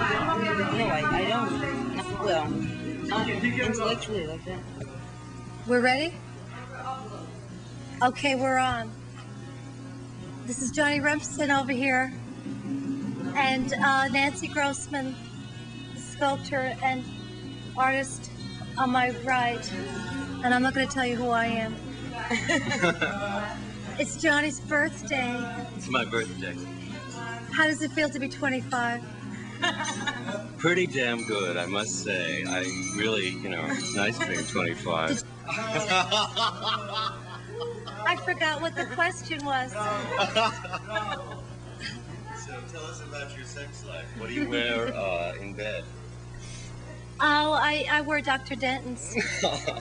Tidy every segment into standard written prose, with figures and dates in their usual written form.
No, I don't. Not well. Not intellectually like that. We're ready? Okay, we're on. This is Johnny Remsen over here. And Nancy Grossman, sculptor and artist on my right. And I'm not going to tell you who I am. It's Johnny's birthday. It's my birthday. How does it feel to be 25? Pretty damn good, I must say. I really, it's nice being 25. I forgot what the question was. So tell us about your sex life. What do you wear in bed? Oh, I wear Dr. Denton's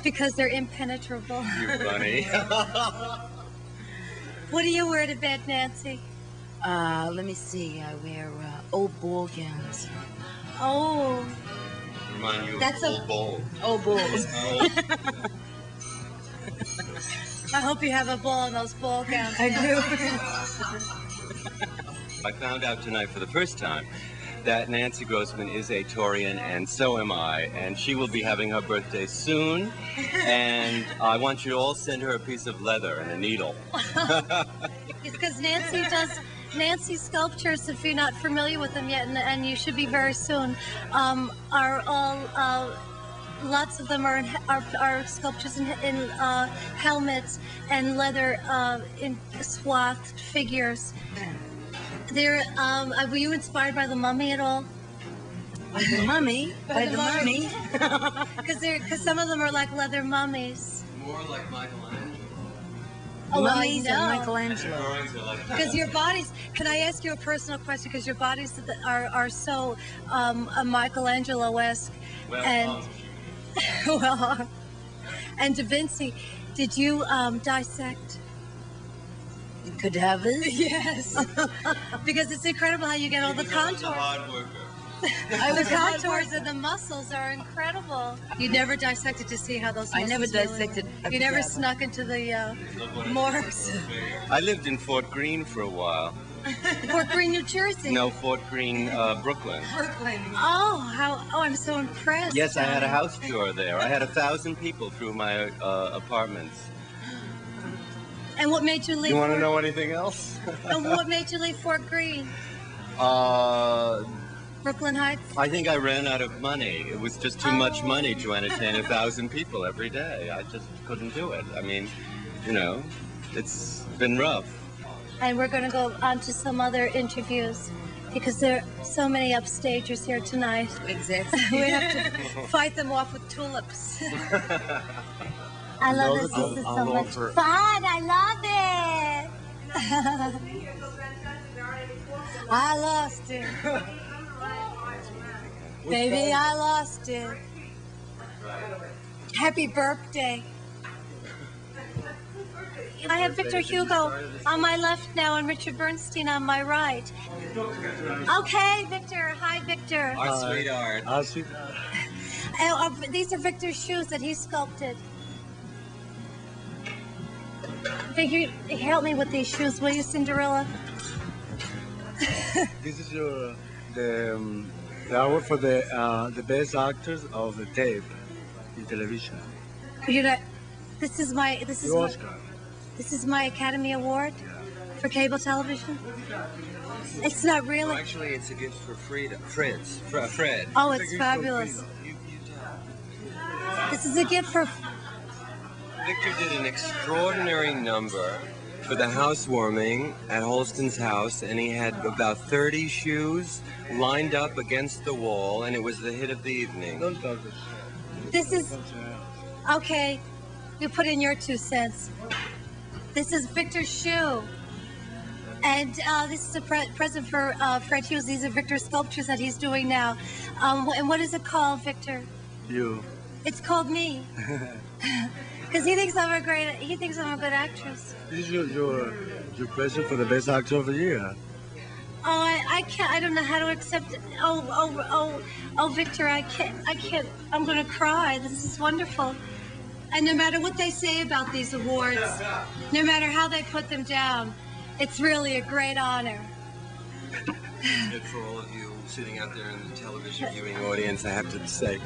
because they're impenetrable. You're funny. What do you wear to bed, Nancy? Let me see. I wear old ball gowns. Oh. Remind you That's of old bowl. Old balls. I hope you have a ball in those ball gowns. I do. I found out tonight for the first time that Nancy Grossman is a Taurian, and so am I, and she will be having her birthday soon, and I want you to all send her a piece of leather and a needle. It's because Nancy's sculptures, if you're not familiar with them yet, and you should be very soon, are all, lots of them are sculptures in helmets and leather in swathed figures. Were you inspired by the Mummy at all? By the Mummy? By the Mummy? Because some of them are like leather mummies. More like Michelangelo. Oh, Mummies well, and Michelangelo. Because your bodies, can I ask you a personal question? Because your bodies are so Michelangelo-esque. Well, And, well, and Da Vinci, did you dissect? Could have it. Yes. Because it's incredible how you get all the contours. hard worker. The contours and the muscles are incredible. You never dissected to see how those muscles I never really dissected. were. You never snuck into the morgues. I lived in Fort Greene for a while. Fort Greene, New Jersey. No, Fort Greene, Brooklyn. Oh, I'm so impressed. Yes, I had a house tour there. I had 1,000 people through my apartments. And what made you leave? You want to know anything else? And what made you leave Fort Greene? Brooklyn Heights? I think I ran out of money. It was just too much money to entertain 1,000 people every day. I just couldn't do it. I mean, it's been rough. And we're going to go on to some other interviews because there are so many upstagers here tonight. Exactly. We have to fight them off with tulips. I love this. This is so much fun. I love it. I lost it. Baby, I lost it. Happy birthday. I have Victor Hugo on my left now and Richard Bernstein on my right. Okay, Victor. Hi, Victor. Our sweetheart. Our sweetheart. These are Victor's shoes that he sculpted. Victor, help me with these shoes, will you, Cinderella? This is the award for the best actors of the tape in television. This is my Oscar. This is my Academy Award for cable television. It's not really. No, actually, it's a gift for Fred. Oh, it's fabulous. This is a gift for. Victor did an extraordinary number for the housewarming at Holston's house, and he had about 30 shoes lined up against the wall, and it was the hit of the evening. Don't talk this. This is okay. You put in your 2 cents. This is Victor's shoe, and this is a present for Fred Hughes. These are Victor's sculptures that he's doing now. And what is it called, Victor? You. It's called me. Because he thinks I'm a good actress. This is your present for the best actor of the year. Oh, I can't. I don't know how to accept it. Oh, Victor, I can't. I'm gonna cry. This is wonderful. And no matter what they say about these awards, no matter how they put them down, it's really a great honor. And for all of you sitting out there in the television viewing audience, I have to say,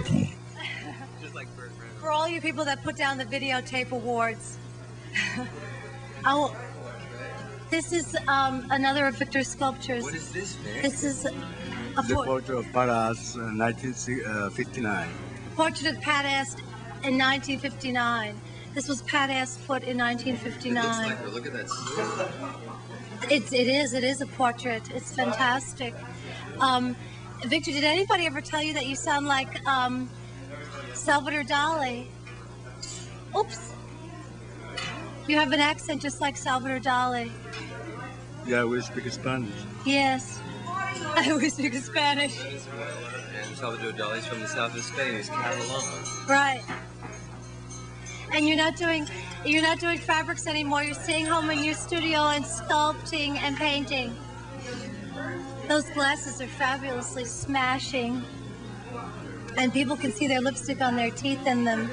just like Bert Reynolds. For all you people that put down the videotape awards. Oh, this is another of Victor's sculptures. What is this, Vic? This is a The portrait of Paras, 1959. portrait of Pat Ast in 1959. This was Pat Ast's foot in It looks 1959. like her. Look at that smile. It is a portrait. It's fantastic. Victor, did anybody ever tell you that you sound like Salvador Dali? Oops. You have an accent just like Salvador Dali. Yeah, we speak Spanish. Yes. I always speak Spanish. Venezuela, and Salvador Dali's from the south of Spain. He's Catalan. Right. And you're not doing fabrics anymore. You're staying home in your studio and sculpting and painting. Those glasses are fabulously smashing. And people can see their lipstick on their teeth in them.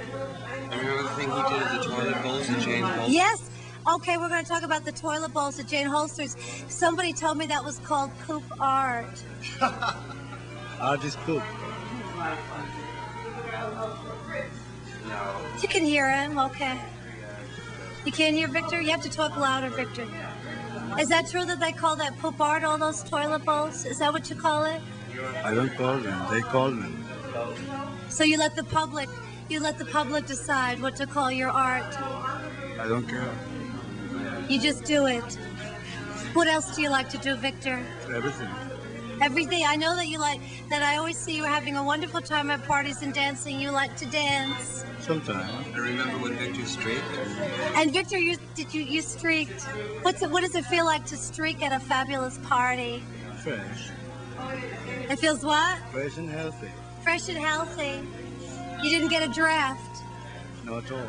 And remember the thing he did at the toilet bowls at Jane Holster's? Yes. Okay, we're going to talk about the toilet bowls at Jane Holster's. Somebody told me that was called poop art. Art is poop. You can hear him, okay. You can't hear Victor? You have to talk louder, Victor. Is that true that they call that poop art, all those toilet bowls? Is that what you call it? I don't call them. They call them. So you let the public decide what to call your art. I don't care. You just do it. What else do you like to do, Victor? Everything. Everything. I know that you like, that I always see you having a wonderful time at parties and dancing. You like to dance. Sometimes. I remember when Victor streaked. And Victor, you streaked. What does it feel like to streak at a fabulous party? Fresh. It feels what? Fresh and healthy. Fresh and healthy. You didn't get a draft. Not at all.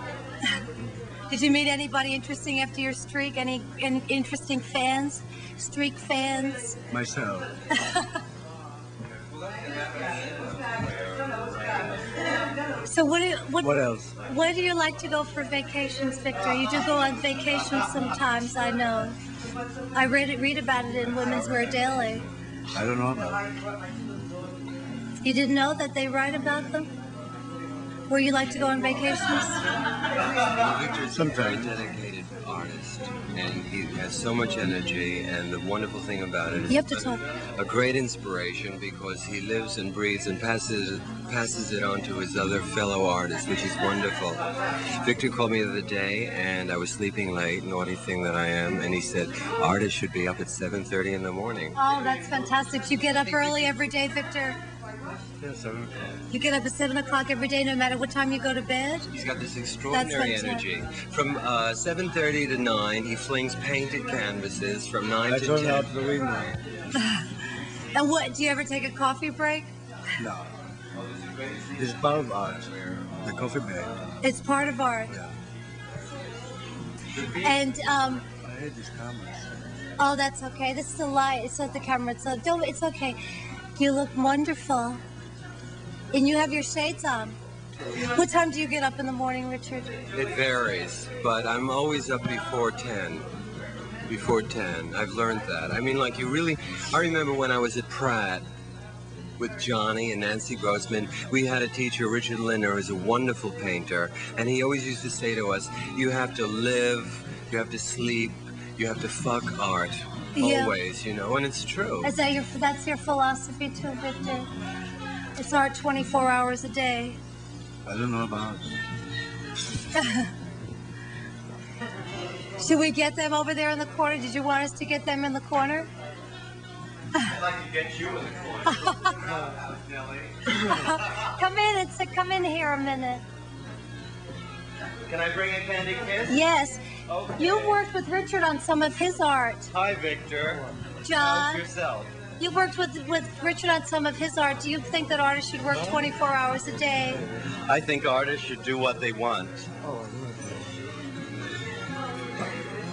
Did you meet anybody interesting after your streak? Any interesting fans? Streak fans? Myself. So what else? Where do you like to go for vacations, Victor? You do go on vacation sometimes, I know. I read about it in Women's Wear Daily. I don't know about it. You didn't know that they write about them? Where you like to go on vacations? Well, Victor's a very Sometimes. dedicated artist, and he has so much energy, and the wonderful thing about it is You have to talk. a great inspiration because he lives and breathes and passes it on to his other fellow artists, which is wonderful. Victor called me the other day, and I was sleeping late, naughty thing that I am, and he said, artists should be up at 7:30 in the morning. Oh, that's fantastic. You get up early every day, Victor? Yeah, 7 o'clock. You get up at 7 o'clock every day, no matter what time you go to bed? He's got this extraordinary That's energy. From 7:30 to 9, he flings painted canvases. From 9 I to turn 10. out the window. And what, do you ever take a coffee break? No. This is part of art. The coffee break. It's part of art. Yeah. And, I hate these cameras. oh, that's okay. This is a light. It's not the camera. It's okay. You look wonderful. And you have your shades on. What time do you get up in the morning, Richard? It varies, but I'm always up before 10. Before 10. I've learned that. I mean, like, I remember when I was at Pratt with Johnny and Nancy Grossman, we had a teacher, Richard Linder, who's a wonderful painter, and he always used to say to us, you have to live, you have to sleep, you have to fuck art. Yeah. Always, and it's true. That's your philosophy too, Victor? It's art 24 hours a day. I don't know about it. Should we get them over there in the corner? Did you want us to get them in the corner? I'd like to get you in the corner. Come in here a minute. Can I bring a candy kiss? Yes. Okay. You worked with Richard on some of his art. Hi, Victor. John, Yourself. you worked with Richard on some of his art. Do you think that artists should work 24 hours a day? I think artists should do what they want.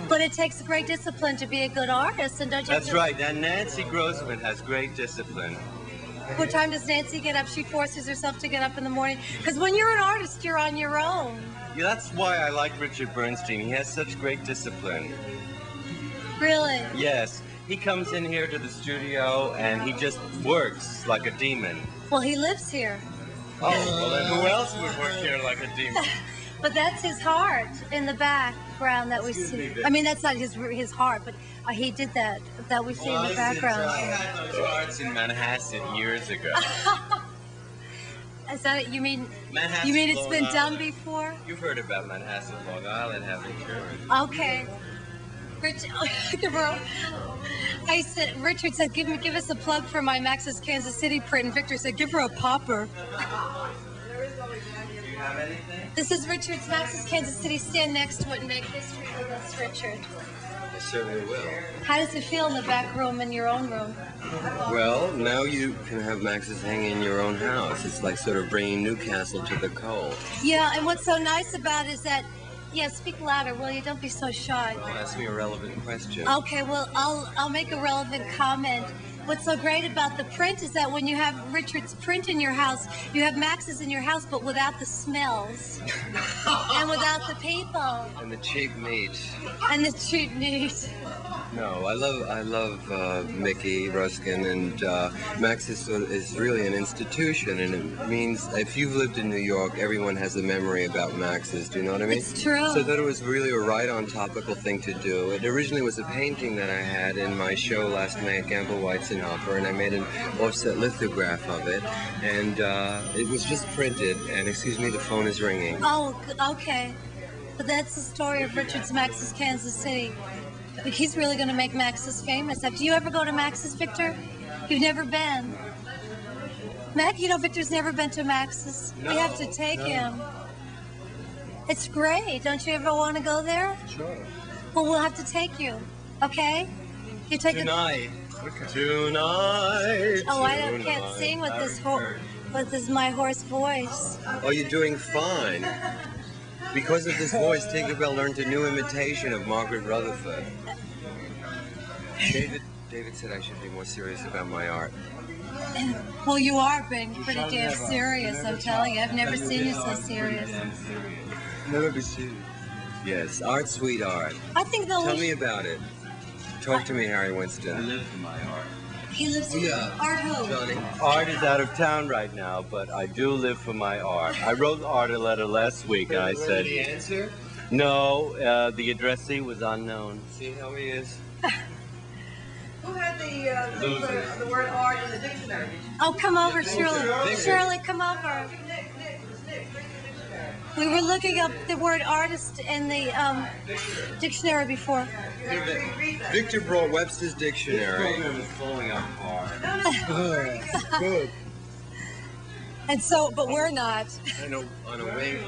But it takes great discipline to be a good artist, and don't you? That's right, and Nancy Grossman has great discipline. What time does Nancy get up? She forces herself to get up in the morning. Because when you're an artist, you're on your own. Yeah, that's why I like Richard Bernstein. He has such great discipline. Really? Yes, He comes in here to the studio and he just works like a demon. Well, he lives here. Oh, well, then who else would work here like a demon? But that's his heart in the background that we see. I mean, that's not his heart, but he did that we see in the background. I had those hearts in Manhasset years ago. Is that it? You mean Manhasset, it's been done before? You've heard about Manhasset, Long Island, haven't you? Okay. Richard said, give us a plug for my Max's Kansas City print, and Victor said, give her a popper. Do you have anything? This is Richard's Max's Kansas City. Stand next to it and make history with us, Richard. I certainly will. How does it feel in the back room in your own room? Well, now you can have Max's hang in your own house. It's like sort of bringing Newcastle to the cold. Yeah, and what's so nice about it is that, speak louder, will you? Don't be so shy. Well, ask me a relevant question. Okay, well, I'll make a relevant comment. What's so great about the print is that when you have Richard's print in your house, you have Max's in your house, but without the smells and without the people And the cheap meat. and the cheap meat. No, I love Mickey Ruskin, and Max is really an institution, and it means if you've lived in New York, everyone has a memory about Max's. Do you know what I mean? It's true. So I thought it was really a right-on topical thing to do. It originally was a painting that I had in my show last night, Gamble White's and Hopper, and I made an offset lithograph of it, and it was just printed. And excuse me, the phone is ringing. Oh, okay. But that's the story of Richard's Max's Kansas City. He's really going to make Max's famous. Do you ever go to Max's, Victor? You've never been. Mac, Victor's never been to Max's. No, we have to take him. It's great. Don't you ever want to go there? Sure. Well, we'll have to take you. Okay? You take Tonight. Tonight. Oh, I can't sing with this my hoarse voice. Oh, you're doing fine. Because of this voice, Tinkerbelle learned a new imitation of Margaret Rutherford. David said I should be more serious about my art. Well, you are being pretty damn serious, I'm telling you. I've never seen you so serious. Never be serious. Yes, art, sweet art. I think they'll Tell me about it. Talk to me, Harry Winston. I live for my art. He lives in art who? Johnny. Art is out of town right now, but I do live for my art. I wrote Art a letter last week, and I said, the answer? no, the addressee was unknown. See how he is? Who had the word art in the dictionary? Oh, come over, Shirley. Shirley, come over. We were looking up the word artist in the dictionary before. Victor brought Webster's dictionary. It was falling apart. Good. And so, but we're not. On a wing.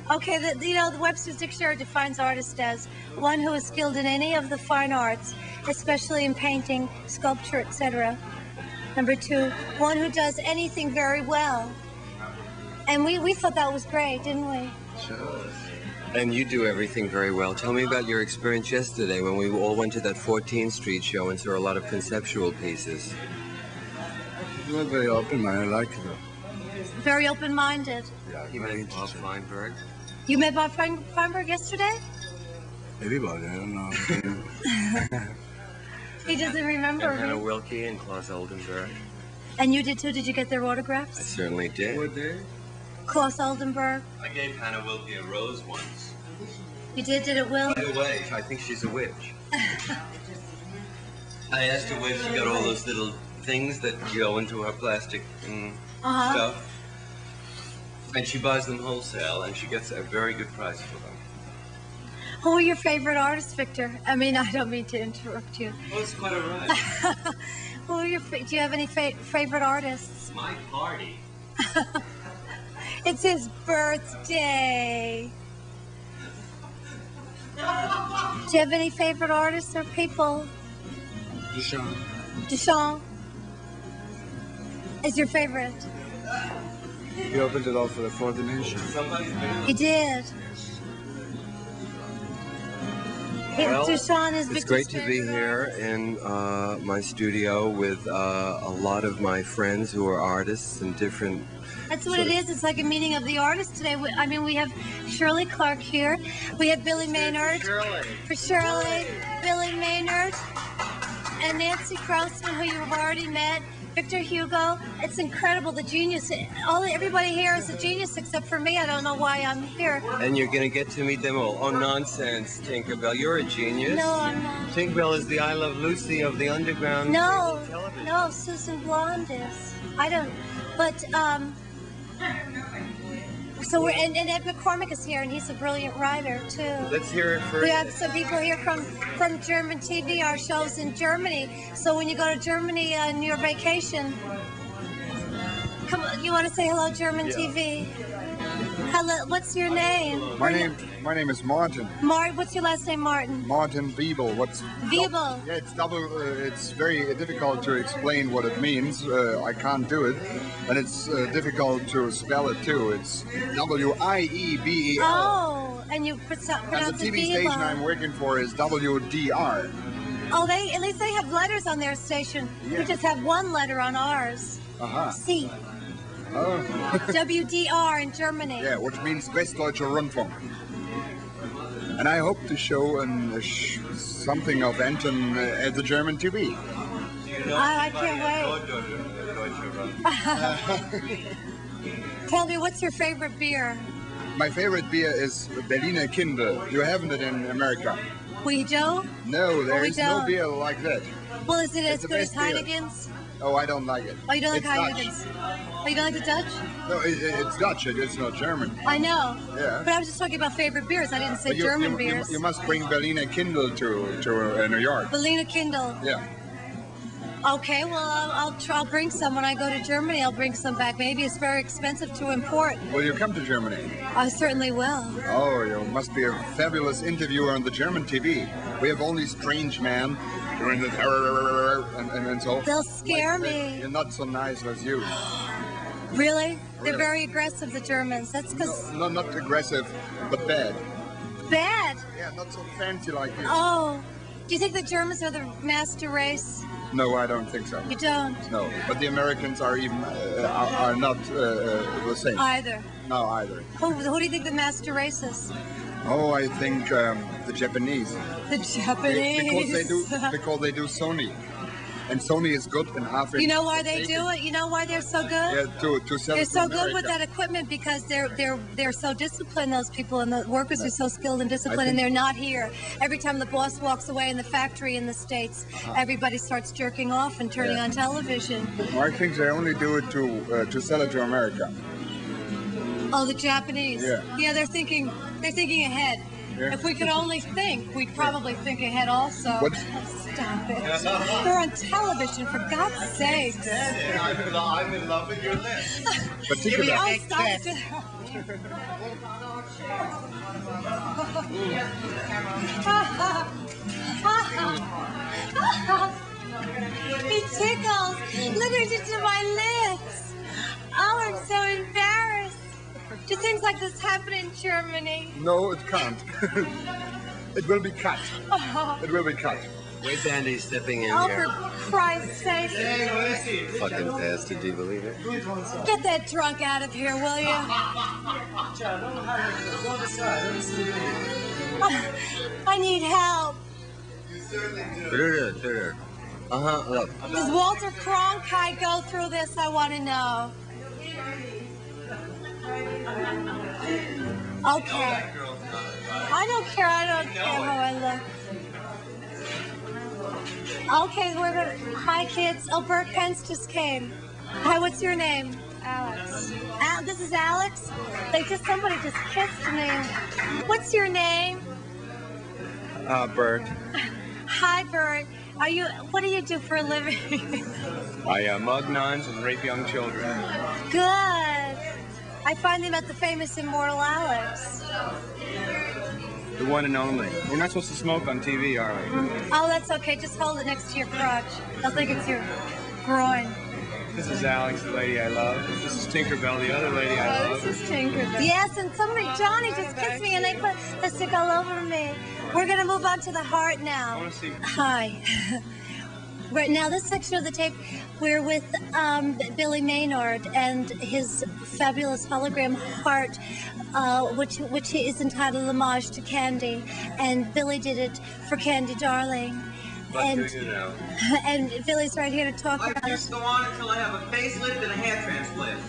Okay, the Webster's dictionary defines artist as one who is skilled in any of the fine arts, especially in painting, sculpture, etc. Number 2, one who does anything very well. And we thought that was great, didn't we? Sure. And you do everything very well. Tell me about your experience yesterday when we all went to that 14th Street show and saw a lot of conceptual pieces. You were very open, man. I like it. Very open-minded. Yeah, You met Bob Feinberg. You met Bob Feinberg yesterday? everybody, I don't know. He doesn't remember And Hannah me. Wilkie and Klaus Oldenburg. And you did too? Did you get their I autographs? certainly did. What day? Klaus Oldenburg. I gave Hannah Wilkie a rose once. You did it, Will? By the way, I think she's a witch. I asked her where she got all those little things that go into her plastic stuff. And she buys them wholesale, and she gets a very good price for them. Who are your favorite artists, Victor? I mean, I don't mean to interrupt you. Oh, it's quite all right. Who are your? Do you have any favorite artists? My party. It's his birthday. Do you have any favorite artists or people? Duchamp. Duchamp is your favorite. He opened it all for the fourth dimension. Somebody's been He did. Well, Deshaun is it's Victor's great to be favorite here artist. in my studio with a lot of my friends who are artists and different. That's what it is. It's like a meeting of the artists today. I mean, we have Shirley Clarke here. We have Billy Maynard. For Shirley, Billy Maynard, and Nancy Krausman, who you've already met. Victor Hugo. It's incredible, the genius. Everybody here is a genius except for me. I don't know why I'm here. And you're going to get to meet them all. Oh, nonsense, Tinkerbelle. You're a genius. No, I'm not. Tinkerbelle is the I Love Lucy of the underground No, television. no, Susan Blonde is. I don't, but, so we're, and Ed McCormick is here, and he's a brilliant writer, too. Let's hear it first. We have some people here from German TV, our show's in Germany. So when you go to Germany on your vacation, come on, you want to say hello, German TV? Hello, what's your name? My name is Martin. What's your last name, Martin? Martin Wiebel. Wiebel. Yeah, it's double. It's very difficult to explain what it means. I can't do it, and it's difficult to spell it too. It's W-I-E-B-E-L. Oh, and you pronounce And the it TV station I'm working for is WDR. Oh, at least they have letters on their station. Yeah. We just have one letter on ours. C. Oh. WDR in Germany. Yeah, which means Westdeutscher Rundfunk. And I hope to show something of Anton at the German TV. I can't wait. Tell me, what's your favorite beer? My favorite beer is Berliner Kindle. You haven't it in America. We do? No, there we is no don't. beer like that. Well, is it It's as the good as best beer. Heineken's? Oh, I don't like it. Oh, you don't like It's Dutch. Heineken's? Oh, you don't like the Dutch? No, it's Dutch. It's not German. I know. Yeah. But I was just talking about favorite beers. I didn't say But German beers. You must bring Berliner Kindle to New York. Berliner Kindle. Yeah. Okay, well, I'll bring some. When I go to Germany, I'll bring some back. Maybe it's very expensive to import. Will you come to Germany? I certainly will. Oh, you must be a fabulous interviewer on the German TV. We have only strange men doing the and so. They'll scare me. You're not so nice as you. Really? They're Really. very aggressive, the Germans. That's because No, not aggressive, but bad. bad. Yeah, not so fancy like you. Oh, do you think the Germans are the master race? No, I don't think so. You don't No, but the Americans are even are not the same. either. No, either. Who do you think the master race is? Oh, I think the Japanese. The Japanese. Because they do Sony, and Sony is good in Africa. You know why they do it? You know why they're so good? Yeah, to sell They're it to so good with America. that equipment because they're so disciplined. Those people and the workers are so skilled and disciplined, think- and they're not here. Every time the boss walks away in the factory in the States, everybody starts jerking off and turning Yeah. on television. I think they only do it to sell it to America. Oh, the Japanese. Yeah. They're thinking ahead. Yeah. If we could only think, we'd probably think ahead also. What? Stop it. They're on television, for God's sake. I'm in love with your lips. But think about Oh, it. stop it. He tickles. Look at it to my lips. Oh, I'm so embarrassed. Do things like this happen in Germany? No, it can't. It will be cut. Oh, It will be cut. Wait, Bandy stepping in for here. Christ's sake. Fucking bastard, do you believe it? Get that drunk out of here, will you? I need help. Look. Does Walter Cronkite go through this? I want to know. Okay. I don't care how I look. Okay, we're gonna. Hi, kids. Oh, Bert Pence just came. Hi, what's your name? Alex. This is Alex. Somebody just kissed me. What's your name? Bert. Hi, Bert. What do you do for a living? I mug nuns and rape young children. Good. I finally met the famous immortal Alex. The one and only. We're not supposed to smoke on TV, are we? Oh, that's okay. Just hold it next to your crotch. They'll think it's your groin. This is Alex, the lady I love. This is Tinkerbelle, the other lady I love. This is Tinkerbelle. Yes, and Johnny just kissed me and they put lipstick all over me. We're We're going to move on to the heart now. I want to see. Hi. Right now, this section of the tape, we're with Billy Maynard and his fabulous hologram heart, which is entitled Homage to Candy. And Billy did it for Candy Darling. And, and Billy's right here to talk about it. Just go on until I have a facelift and a hair transplant.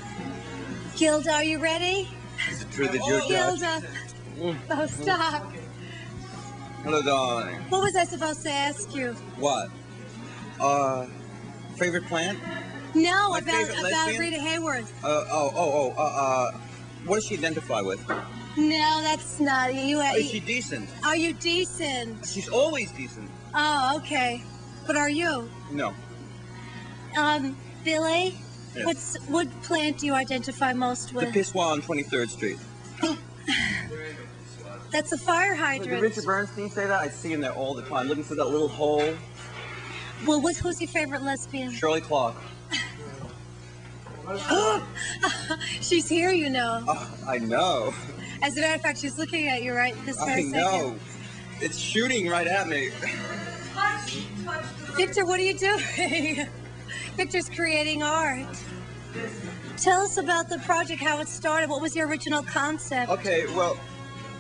Gilda, are you ready? Is it true that you're Gilda. Oh, stop. Hello, darling. What was I supposed to ask you? What? Favorite plant? No, My about favorite lesbian? Rita Hayworth. What does she identify with? No, that's not you. Is she decent? Are you decent? She's always decent. Oh, okay. But are you? No. Billy, Yes. what plant do you identify most The with? Pissoir on 23rd Street. That's a fire Did hydrant. Richard Bernstein say that? I see him there all the time, looking for that little hole. Well, who's your favorite lesbian? Shirley Clarke. She's here, you know. Oh, I know. As a matter of fact, she's looking at you right this very I second. know. It's shooting right at me. Victor, what are you doing? Victor's creating art. Tell us about the project, how it started. What was your original concept? Okay, well,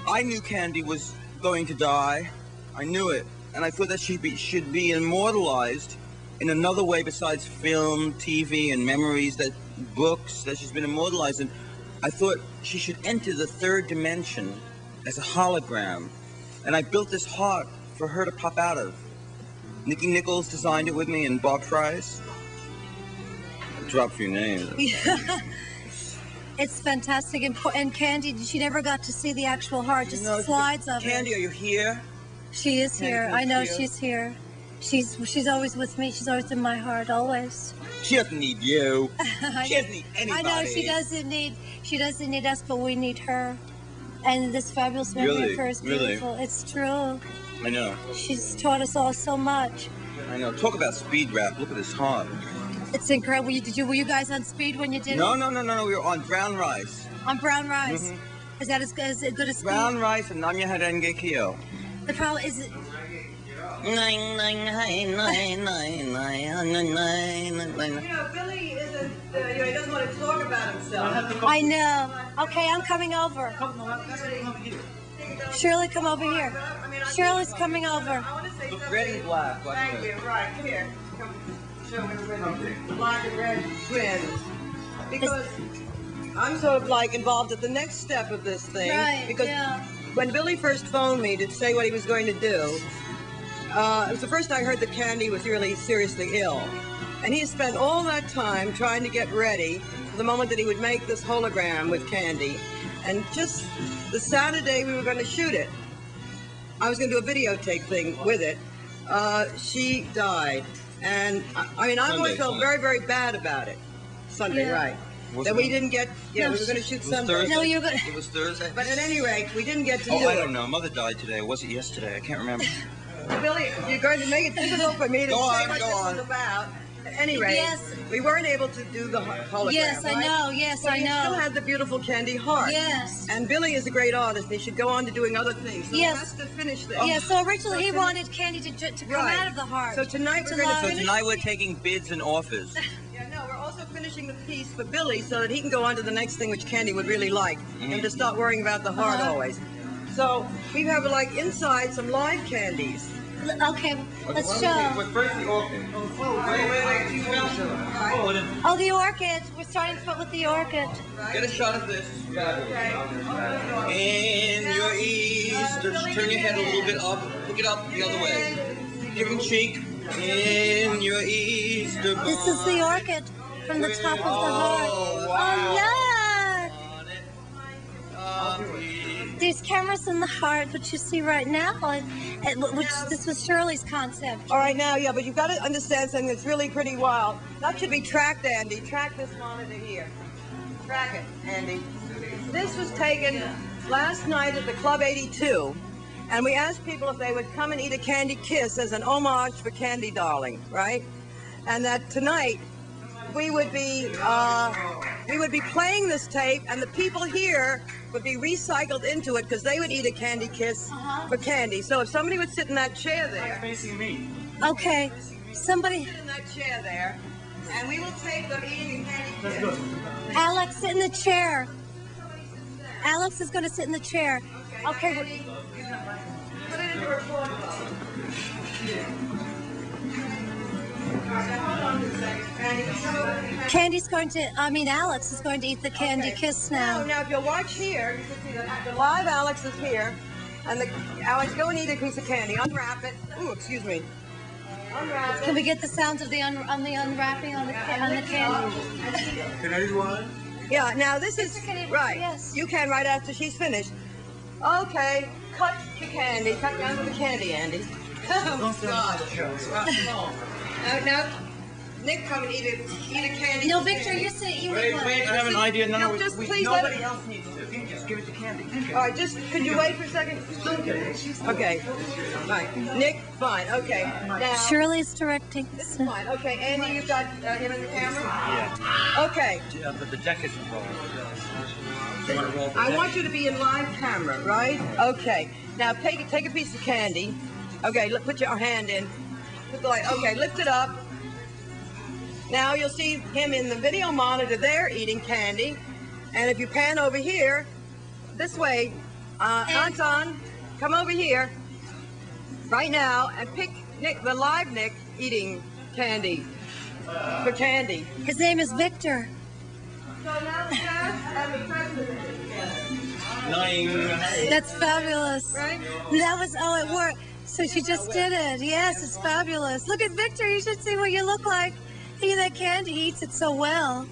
I knew Candy was going to die. I knew it. And I thought that she should be immortalized in another way besides film, TV, and memories, that books, that she's been immortalized in. I thought she should enter the third dimension as a hologram. And I built this heart for her to pop out of. Nicky Nichols designed it with me, and Bob Price. Drop a few names. It's fantastic. And Candy, she never got to see the actual heart, just slides of Candy, it. are you here? She is here. Candy, I know here. she's here. She's always with me. She's always in my heart, always. She doesn't need you. She doesn't need anybody. I know she doesn't need us, but we need her. And this fabulous memory of her is beautiful. Really? It's true. I know. She's taught us all so much. I know. Talk about speed rap. Look at this heart. It's incredible. Were you guys on speed when you did it? No. We were on brown rice. On brown rice. Is that as good as speed? Brown rice and Namya Harenge Kyo. The problem is it. You know, Billy isn't, he doesn't want to talk about himself. I know. Okay, I'm coming over. Shirley, come over here. Shirley's coming over. Look red and black. Thank you. Right, come here. Come show everybody. Black and red twins. Because I'm sort of like involved at the next step of this thing. Right, because yeah. when Billy first phoned me to say what he was going to do, it was the first I heard that Candy was really seriously ill. And he spent all that time trying to get ready for the moment that he would make this hologram with Candy. And just the Saturday we were going to shoot it, I was going to do a videotape thing with it. She died. And I always felt very, very bad about it. Sunday, Yeah. right. That we didn't get, we were going to shoot Sunday. No, you're good. It was Thursday. But at any rate, we didn't get to do I it. don't know. Mother died today. Was it yesterday? I can't remember. Billy, you're going to make it difficult for me to Go say on, what go this on. is about. At any rate, Yes. we weren't able to do the hologram. Yes, I right? know. Yes, But I we still know. had the beautiful Candy heart. Yes. And Billy is a great artist. He should go on to doing other things. So Yes. he has to finish this. Yeah, so originally he wanted Candy to come Right. out of the heart. So tonight we're To going to love. So finish. tonight we're taking bids and offers. Yeah, no, we're also finishing the piece for Billy so that he can go on to the next thing which Candy would really like, and to stop worrying about the heart always. So we have like inside some live candies. Okay, let's show. First the orchid. Wait. Oh, the orchid. We're starting with the orchid. Get a shot of this. In your east. Just turn your head a little bit up. Look it up the other way. Different cheek. In your east. This is the orchid from the top of the heart. Oh, look! There's cameras in the heart, which you see right now, which this was Shirley's concept. All right, now, yeah, but you've got to understand something that's really pretty wild. That should be tracked, Andy. Track this monitor here. Track it, Andy. This was taken last night at the Club 82, and we asked people if they would come and eat a candy kiss as an homage for Candy Darling, right? And that tonight we would be we would be playing this tape, and the people here would be recycled into it because they would eat a candy kiss for candy. So if somebody would sit in that chair there. Facing me. Okay. Somebody. Sit in that chair there, and we will take them eating a candy kiss. Alex, sit in the chair. Alex is going to sit in the chair. Okay. Candy, put it into a record. Candy's going to, Alex is going to eat the candy kiss now. Now, if you'll watch here, you can see that the live Alex is here. And Alex, go and eat a piece of candy. Unwrap it. Ooh, excuse me. Unwrap it. Can we get the sounds of the unwrapping on the candy? Can I eat one? Yeah, now this is, right. Yes. You can right after she's finished. Okay, cut the candy. Cut down to the candy, Andy. Oh, God. Now, Nick, come and eat a candy. No, Victor, you say you Wait, I have an idea. No, just please let nobody it. else needs to. Just give it to Candy. All right, could you wait for a second? Okay. Right. Nick, fine. Okay. Now. Shirley's directing. This is fine. Okay, Andy, you've got him in the camera? Yeah. Okay. But the deck isn't rolling. I want you to be in live camera, right? Okay. Now take a piece of candy. Okay, put your hand in. Put the light. Okay, lift it up. Now you'll see him in the video monitor there eating candy. And if you pan over here, this way, Anton, come over here right now and pick Nick, the live Nick, eating candy for candy. His name is Victor. So now the cast and the president. That's fabulous. Right? That was, it worked. So she just did it. Yes, it's fabulous. Look at Victor. You should see what you look like. Eating that candy. He eats it so well.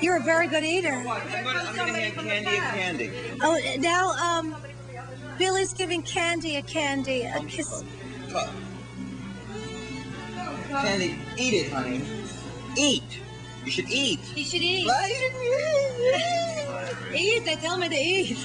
You're a very good eater. I'm going to hand Candy a candy. Oh, now, Billy's giving Candy a candy. A kiss. Candy, eat it, honey. Eat. You should eat. You should eat. Right? Eat. They tell me to eat.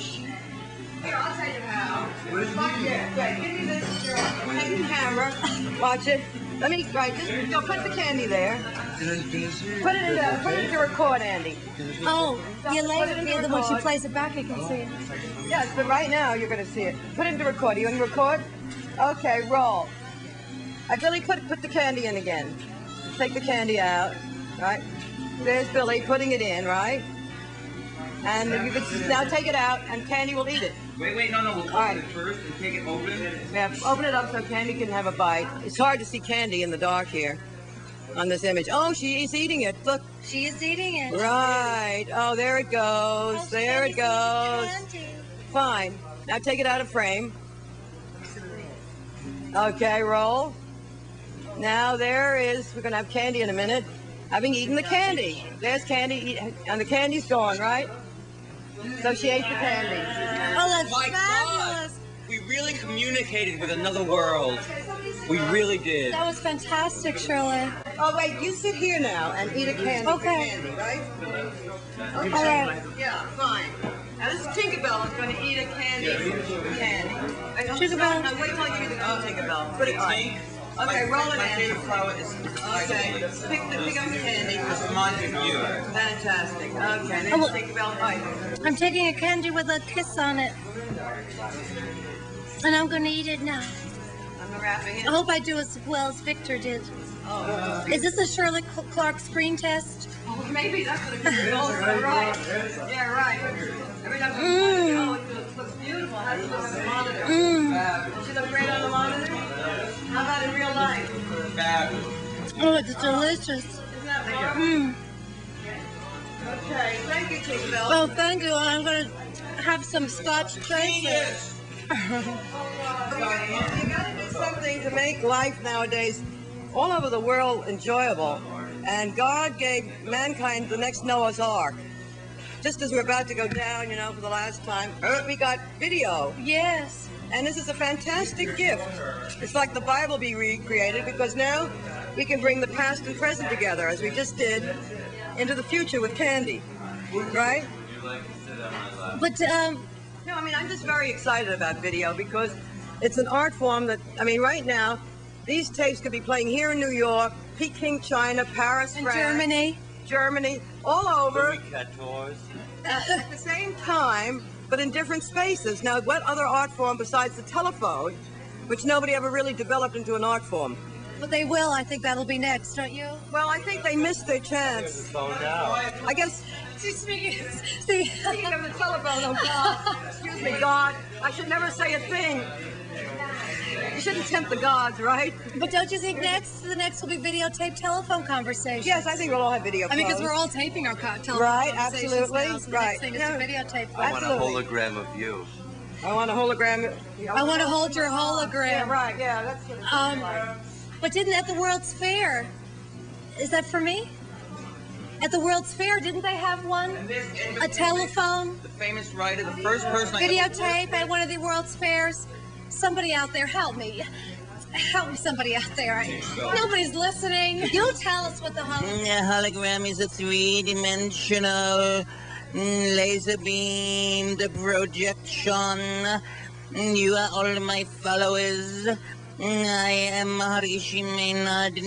Here, I'll tell you how. Watch it. Right, give me this. Take the camera. Watch it. Let me, right, just put the candy there. Put it into record, Andy. Oh, you later, when she plays it back, you can see it. Yes, but right now you're going to see it. Put it into record. Are you in record? Okay, roll. Billy, put the candy in again. Take the candy out, right? There's Billy putting it in, right? And you can now take it out, and Candy will eat it. Wait, no, we'll open it first and take it open. Yeah, open it up so Candy can have a bite. It's hard to see Candy in the dark here on this image. Oh, she is eating it. Look. She is eating it. Right. Oh, there it goes. Oh, there it goes. Fine. Now take it out of frame. Okay, roll. Now there is, we're going to have Candy in a minute, having eaten the candy. There's Candy, and the candy's gone, right? So she ate the candy. Oh, that's My fabulous. God. We really communicated with another world. We really did. That was fantastic, Shirley. Oh, wait, you sit here now and eat a candy. Okay. Candy, right? Okay. All right. Yeah, fine. Now this is Tinkerbelle is going to eat a candy. Tinkerbelle. Now wait till I give you the Tinkerbelle. Put it on. Okay, roll it My in. favorite flower is Okay, pick up the candy. This reminds me of you. Fantastic. Okay, then well- Tinkerbelle bite. I'm taking a candy with a kiss on it. And I'm going to eat it now. I'm wrapping it. I hope I do as well as Victor did. Oh, Is this a Shirley Clarke screen test? maybe that's what it could be also, right. Yeah, right. Every time we it looks beautiful. How does it look on the monitor? Does she look great on the monitor? How about in real life? Oh, it's delicious. Isn't that wonderful? Okay, thank you, Tinkerbelle. Oh, thank you. I'm going to have some Scotch traces. You gotta do something to make life nowadays all over the world enjoyable. And God gave mankind the next Noah's Ark. Just as we're about to go down, for the last time, we got video. Yes. And this is a fantastic gift. It's like the Bible be recreated because now we can bring the past and present together, as we just did, into the future with Candy. Right? But, No, I'm just very excited about video because it's an art form that, right now, these tapes could be playing here in New York, Peking, China, Paris, in France. Germany. Germany, all over. Tours. At the same time, but in different spaces. Now, what other art form besides the telephone, which nobody ever really developed into an art form? But they will. I think that'll be next, don't you? Well, I think they missed their chance. I guess. Speaking of the telephone, oh God. Excuse me, God. I should never say a thing. You shouldn't tempt the gods, right? But don't you think the next will be videotape telephone conversations? Yes, I think we'll all have video. I mean, because we're all taping our telephone right, conversations absolutely, now, so the right. next thing is to videotape. I want a hologram of you. I want a hologram. I want to hold your hologram. Yeah, right. Yeah, that's what it's like. But didn't at the World's Fair? Is that for me? At the World's Fair, didn't they have one? A telephone? The famous writer, the first person Videotape at one of the World's Fairs? Somebody out there, help me. Help me, somebody out there. Nobody's listening. You tell us what the hologram is a three-dimensional laser beam, the projection. You are all my followers. I am Harishi Maynard.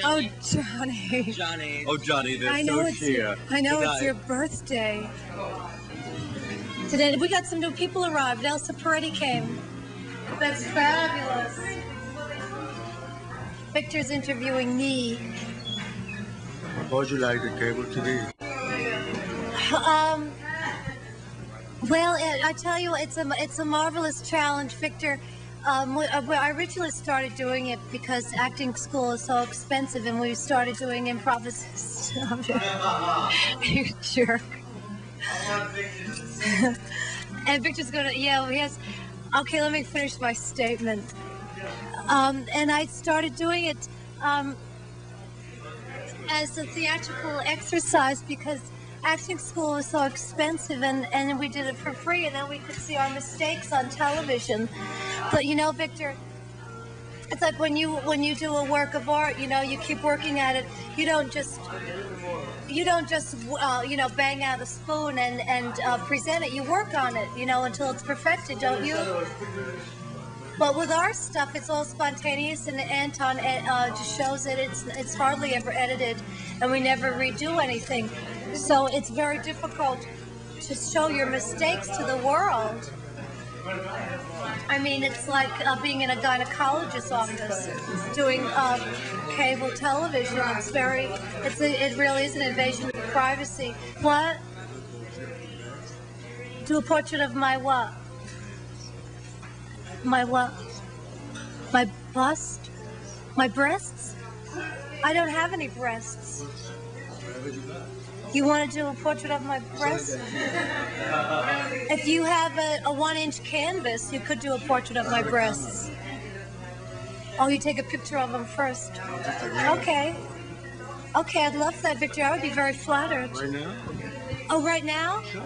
Oh, Johnny. Johnny. Oh, Johnny, they're I know so it's cheer. I know it's your birthday. Today we got some new people arrived. Elsa Peretti came. That's fabulous. Victor's interviewing me. How would you like the cable to be? Well, I tell you, it's a marvelous challenge, Victor. I originally started doing it because acting school is so expensive, and we started doing improvisation. You jerk. And Victor's gonna, yes. Okay, let me finish my statement. And I started doing it as a theatrical exercise because acting school was so expensive, and we did it for free, and then we could see our mistakes on television. But you know, Victor, it's like when you do a work of art, you know, you keep working at it. You don't just bang out a spoon and present it. You work on it, you know, until it's perfected, don't you? But with our stuff, it's all spontaneous, and Anton just shows that it's hardly ever edited, and we never redo anything. So it's very difficult to show your mistakes to the world. I mean, it's like being in a gynecologist's office doing cable television. It really is an invasion of privacy. What? Do a portrait of my what? My what? My bust? My breasts? I don't have any breasts. You want to do a portrait of my breasts? If you have a 1-inch canvas, you could do a portrait of my breasts. Oh, you take a picture of them first. Okay. Okay, I'd love that, Victor. I would be very flattered. Right now? Oh, right now? Sure.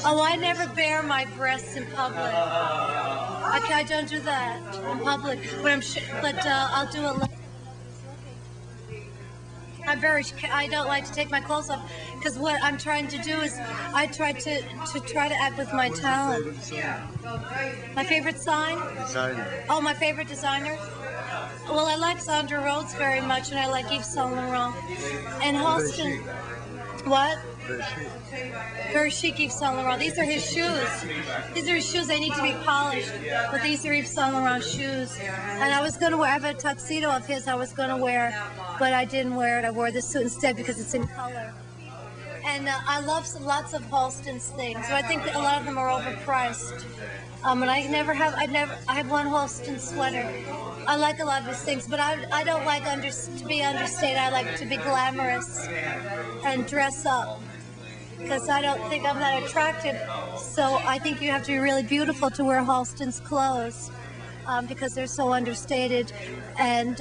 Oh, I never bare my breasts in public. Okay, I don't do that in public. But I'll do it later. I don't like to take my clothes off because what I'm trying to do is I try to act with my talent. My favorite sign? Designer. Oh, my favorite designer? Well, I like Zandra Rhodes very much, and I like Yves Saint Laurent. And Halston. What? Very chic Yves Saint Laurent. These are his shoes. These are his shoes. They need to be polished. But these are Yves Saint Laurent shoes. And I was going to wear, I have a tuxedo of his I was going to wear, but I didn't wear it. I wore this suit instead because it's in color. And I love lots of Halston's things. So I think that a lot of them are overpriced. And I have one Halston sweater. I like a lot of his things, but I don't like to be understated. I like to be glamorous and dress up because I don't think I'm that attractive. So I think you have to be really beautiful to wear Halston's clothes because they're so understated, and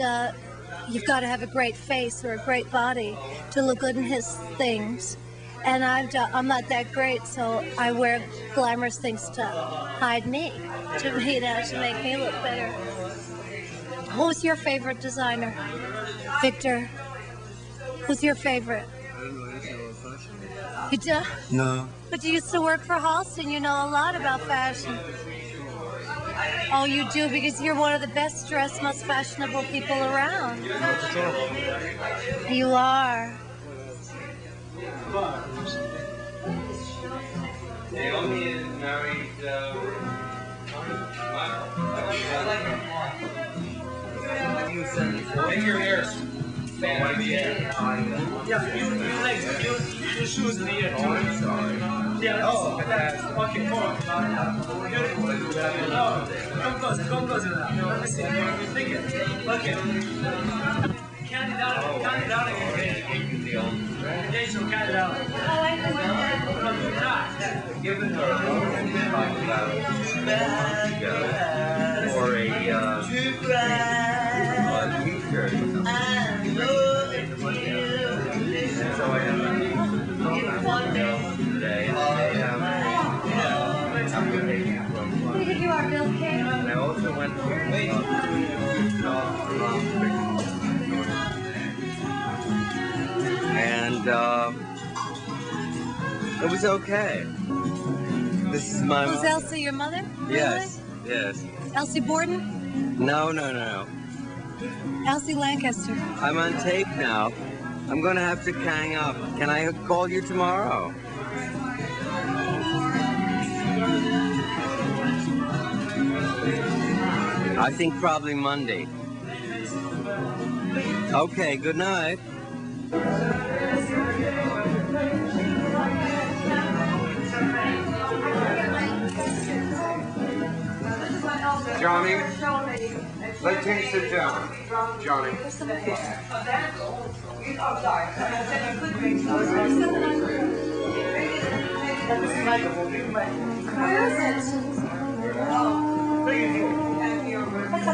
you've got to have a great face or a great body to look good in his things. And I'm not that great, so I wear glamorous things to hide me, to make me look better. Who's your favorite designer, Victor? Who's your favorite? I don't know anything about fashion. You do? No. But you used to work for Halston. You know a lot about fashion. Oh, you do, because you're one of the best dressed, most fashionable people around. You are. Naomi is married. Make your hair. Yeah, your shoes in the air. Oh, I'm sorry. Yeah, that's fucking porn. Come closer now. Let me see. Think it. Look it. Count it out again. Okay, so count it out. Oh, I know. Given her or a t-shirt. So I have today. Who did you are, Bill King? I also went to and it was okay. This is my Was Elsa your mother? Yes, yes. Elsie Borden? No. Elsie Lancaster. I'm on tape now. I'm gonna have to hang up. Can I call you tomorrow? I think probably Monday. Okay, good night. Johnny, let Tim sit down. Johnny. Where is it?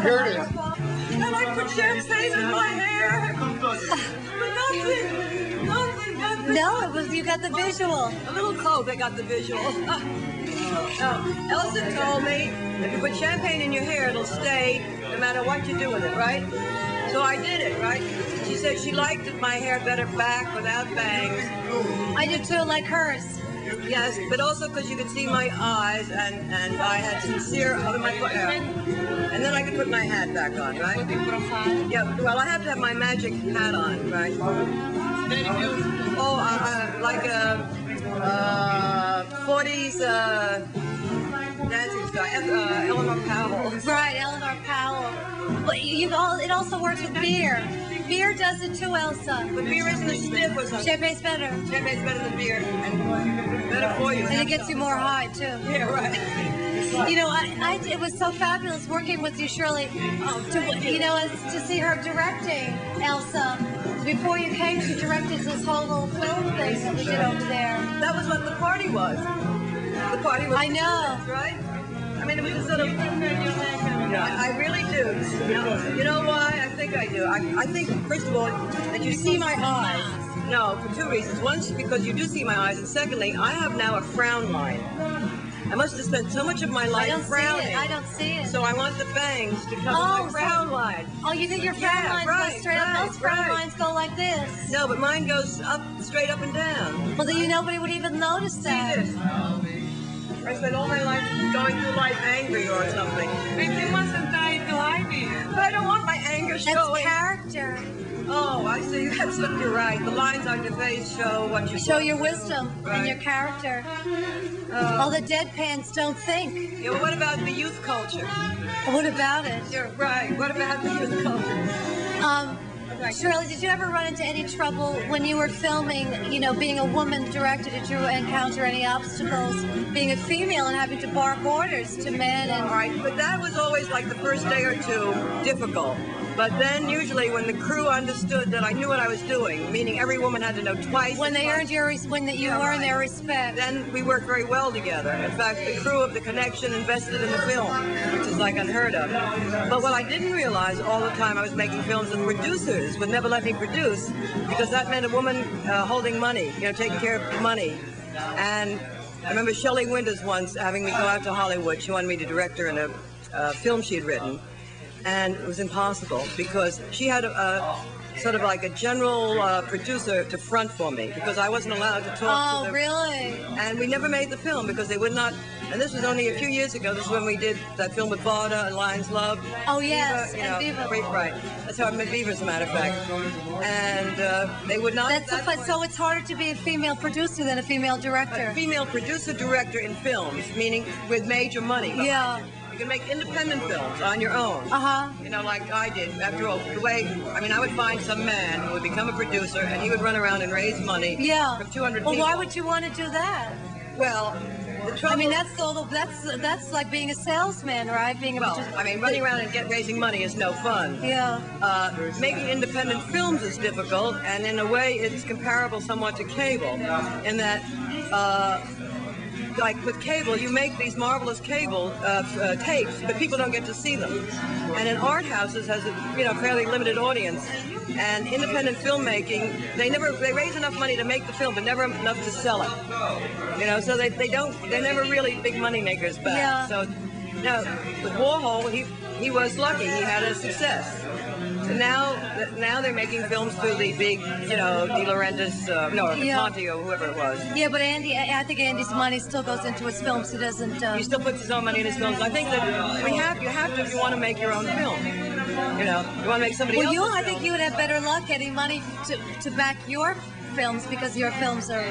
Here it is. And I put champagne in my hair. But nothing. No, it was, you got the visual. A little cold, I got the visual. Now, Elsa told me if you put champagne in your hair, it'll stay no matter what you do with it, right? So I did it, right? She said she liked my hair better back without bangs. I do too, like hers. Yes, but also because you could see my eyes and I had sincere and then I could put my hat back on, right? Yeah, well, I have to have my magic hat on, right? Oh, like a 40s dancing style, Eleanor Powell. Right, Eleanor Powell. But it also works with beer. Beer does it too, Elsa. But beer isn't as stiff as Champagne's better. Champagne's better than beer, and better for you. And it gets you more high, too. Yeah, right. You know, it was so fabulous working with you, Shirley, to see her directing Elsa. Before you came, she directed this whole little film thing that we did over there. That was what the party was. The party was. I know. Right? I mean, it was a sort of. I really do. You know why? I think I do. I think, first of all, that you see my eyes. No, for two reasons. One, because you do see my eyes, and secondly, I have now a frown line. I must have spent so much of my life frowning. I don't see it. So I want the bangs to cover my frown line. Oh, you think your frown lines go straight up? Those frown lines go like this. No, but mine goes up, straight up and down. Well, then nobody would even notice that. See this? I spent all my life going through life angry or something. But you mustn't die to hide it. But I don't want my anger showing. That's character. Oh, I see. That's what you're right. The lines on your face show what you show your wisdom and your character. All the deadpans don't think. Yeah, well, what about the youth culture? What about it? You're right. What about the youth culture? Shirley, did you ever run into any trouble when you were filming, being a woman director? Did you encounter any obstacles being a female and having to bark orders to men? All right, but that was always like the first day or two difficult. But then usually when the crew understood that I knew what I was doing, meaning every woman had to know twice. When they earned you earned their respect. Then we worked very well together. In fact, the crew of The Connection invested in the film, which is like unheard of. But what I didn't realize all the time I was making films, the producers would never let me produce because that meant a woman holding money, taking care of money. And I remember Shirley Winters once having me go out to Hollywood. She wanted me to direct her in a film she had written. And it was impossible because she had sort of like a general producer to front for me because I wasn't allowed to talk to them. Oh, really? And we never made the film because they would not. And this was only a few years ago. This is when we did that film with Varda and Lion's Love. Oh, yes, Viva, and Viva. Right. That's how I met Viva, as a matter of fact. And they would not. So it's harder to be a female producer than a female director. A female producer-director in films, meaning with major money. Yeah. You can make independent films on your own. Uh-huh. You know, like I did. After all, I would find some man who would become a producer, and he would run around and raise money from 200 people. Well, why would you want to do that? Well, the trouble... I mean, that's like being a salesman, right? Being a producer. I mean, running around and raising money is no fun. Yeah. Making independent films is difficult, and in a way, it's comparable somewhat to cable, in that... like with cable, you make these marvelous cable tapes, but people don't get to see them. And in art houses has a fairly limited audience. And independent filmmaking, they raise enough money to make the film, but never enough to sell it. So they're never really big money makers back. Yeah. So with Warhol, he was lucky. He had a success. And now they're making films through the big, De Laurentiis, Conti or whoever it was. Yeah, but I think Andy's money still goes into his films. He doesn't. He still puts his own money in his films. I think that you have to if you want to make your own film. You want to make somebody else's film. I think you would have better luck getting money to back your films because your films are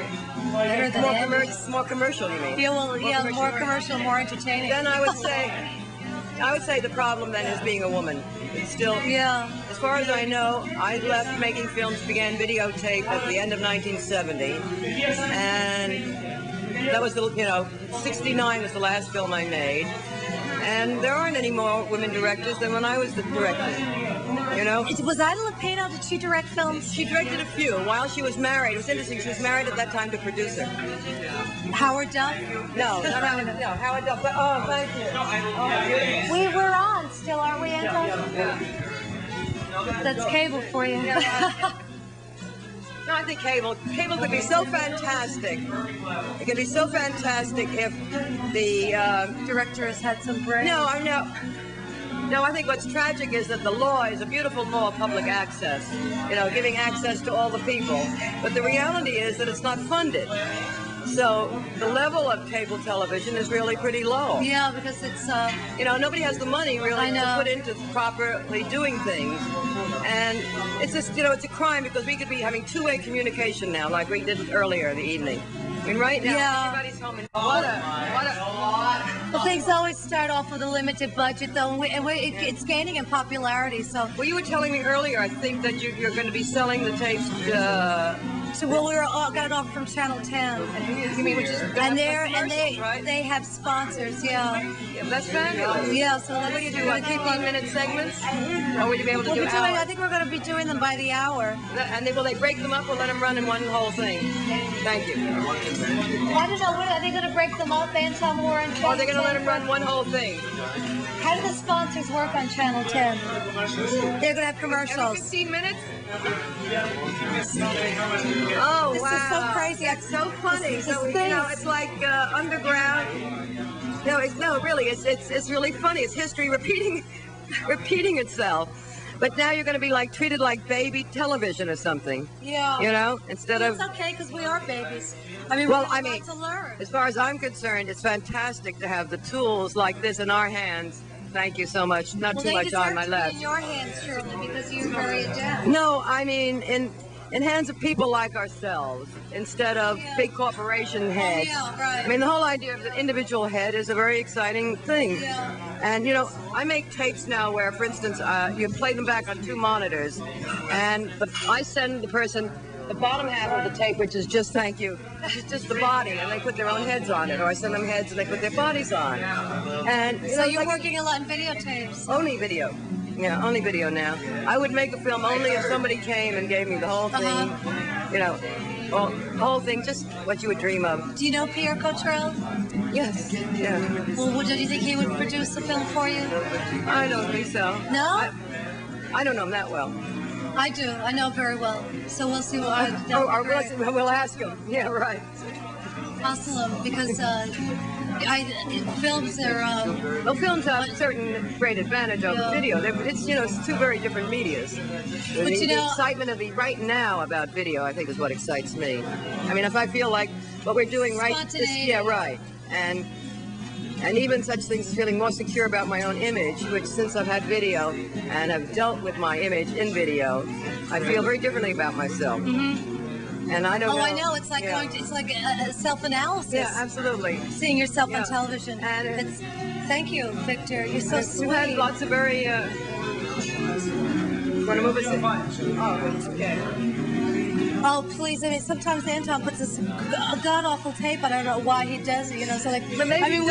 better than Andy's. More commercial, you mean? Yeah, more commercial, more entertaining. Then I would say the problem then is being a woman. It's still, as far as I know, I left making films, began videotape at the end of 1970, and that was 69 was the last film I made, and there aren't any more women directors than when I was the director. Was Ida Lupino, did she direct films? She directed a few while she was married. It was interesting, she was married at that time to producer. Howard Duff? No, not Howard Duff. No, Howard Duff. But, thank you. We're on still, aren't we, Anton? Yeah. That's cable for you. No, I think cable could be so fantastic. It could be so fantastic if the director has had some brain. No, I think what's tragic is that the law is a beautiful law of public access, giving access to all the people. But the reality is that it's not funded. So the level of cable television is really pretty low. Yeah, because it's nobody has the money really to put into properly doing things, and it's just it's a crime because we could be having two-way communication now, like we did earlier in the evening. I mean, right now everybody's home and Well, things always start off with a limited budget, though, and it's gaining in popularity. So, well, you were telling me earlier, I think that you're going to be selling the tapes. We got it off from Channel 10. You mean which is they have sponsors, Yeah, that's fabulous. Yeah, so what do you do? 15-minute segments? Or will you be able to do I think we're going to be doing them by the hour. And will they break them up or let them run in one whole thing? Thank you. I don't know. Are they going to break them up, Anton Moore and Channel 10? Or are they going to let them run one whole thing? How do the sponsors work on Channel 10? They're going to have commercials. Every 15 minutes? Oh, this is so crazy. It's so funny. It's like underground. It's really funny. It's history repeating itself. But now you're going to be treated like baby television or something. Yeah. Instead of. It's okay because we are babies. I mean, to learn. As far as I'm concerned, it's fantastic to have the tools like this in our hands. Thank you so much. Not too much on my left. In your hands, Shirley, because you're very adept. No, I mean in hands of people like ourselves instead of big corporation heads. Right. I mean, the whole idea of the individual head is a very exciting thing. Yeah. And I make tapes now where, for instance, you play them back on 2 monitors, and I send the person the bottom half of the tape, which is just thank you. It's just the body, and they put their own heads on it, or I send them heads and they put their bodies on. And so you're working a lot in videotapes. Only video. Yeah, only video now. I would make a film only if somebody came and gave me the whole thing. The whole thing, just what you would dream of. Do you know Pierre Cottrell? Yes. Yeah. Well, do you think he would produce a film for you? I don't think so. No? I don't know him that well. I do. I know very well. So we'll see what. We'll ask him. Yeah, right. Awesome, because films are. Well, films have a certain great advantage over video. It's, it's two very different medias. But the excitement of the right now about video, I think, is what excites me. I mean, if I feel like what we're doing right, right, and even such things as feeling more secure about my own image, which since I've had video and have dealt with my image in video, I feel very differently about myself. Mm-hmm. And I don't know. I know. It's like it's like a self-analysis. Yeah, absolutely. Seeing yourself on television. And thank you, Victor. You're so sweet. We've had lots of very. You want to move it? Oh, okay. Oh, please. I mean, sometimes Anton puts this god-awful tape. I don't know why he does it, So, like, but maybe I mean,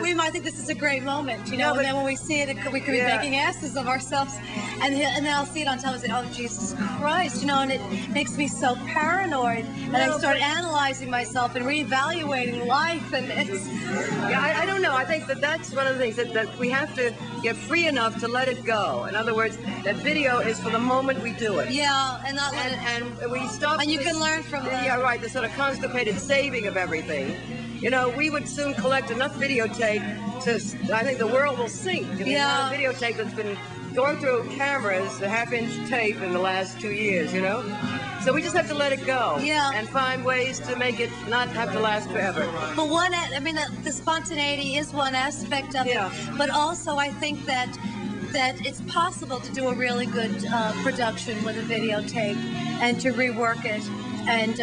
we might think this is a great moment, and then when we see it, we could be making asses of ourselves, and then I'll see it on television. Oh, Jesus Christ, and it makes me so paranoid, and I start analyzing myself and reevaluating life, and it's... Yeah, I don't know. I think that's one of the things that we have to get free enough to let it go. In other words, that video is for the moment we do it. Yeah, and not let and we stop. And you can learn from that. Yeah, right. The sort of constipated saving of everything. We would soon collect enough videotape to. I think the world will sink. The amount of videotape that's been going through cameras, the half-inch tape in the last 2 years. So we just have to let it go. Yeah. And find ways to make it not have to last forever. But the spontaneity is one aspect of it. But also, I think that it's possible to do a really good production with a videotape and to rework it. And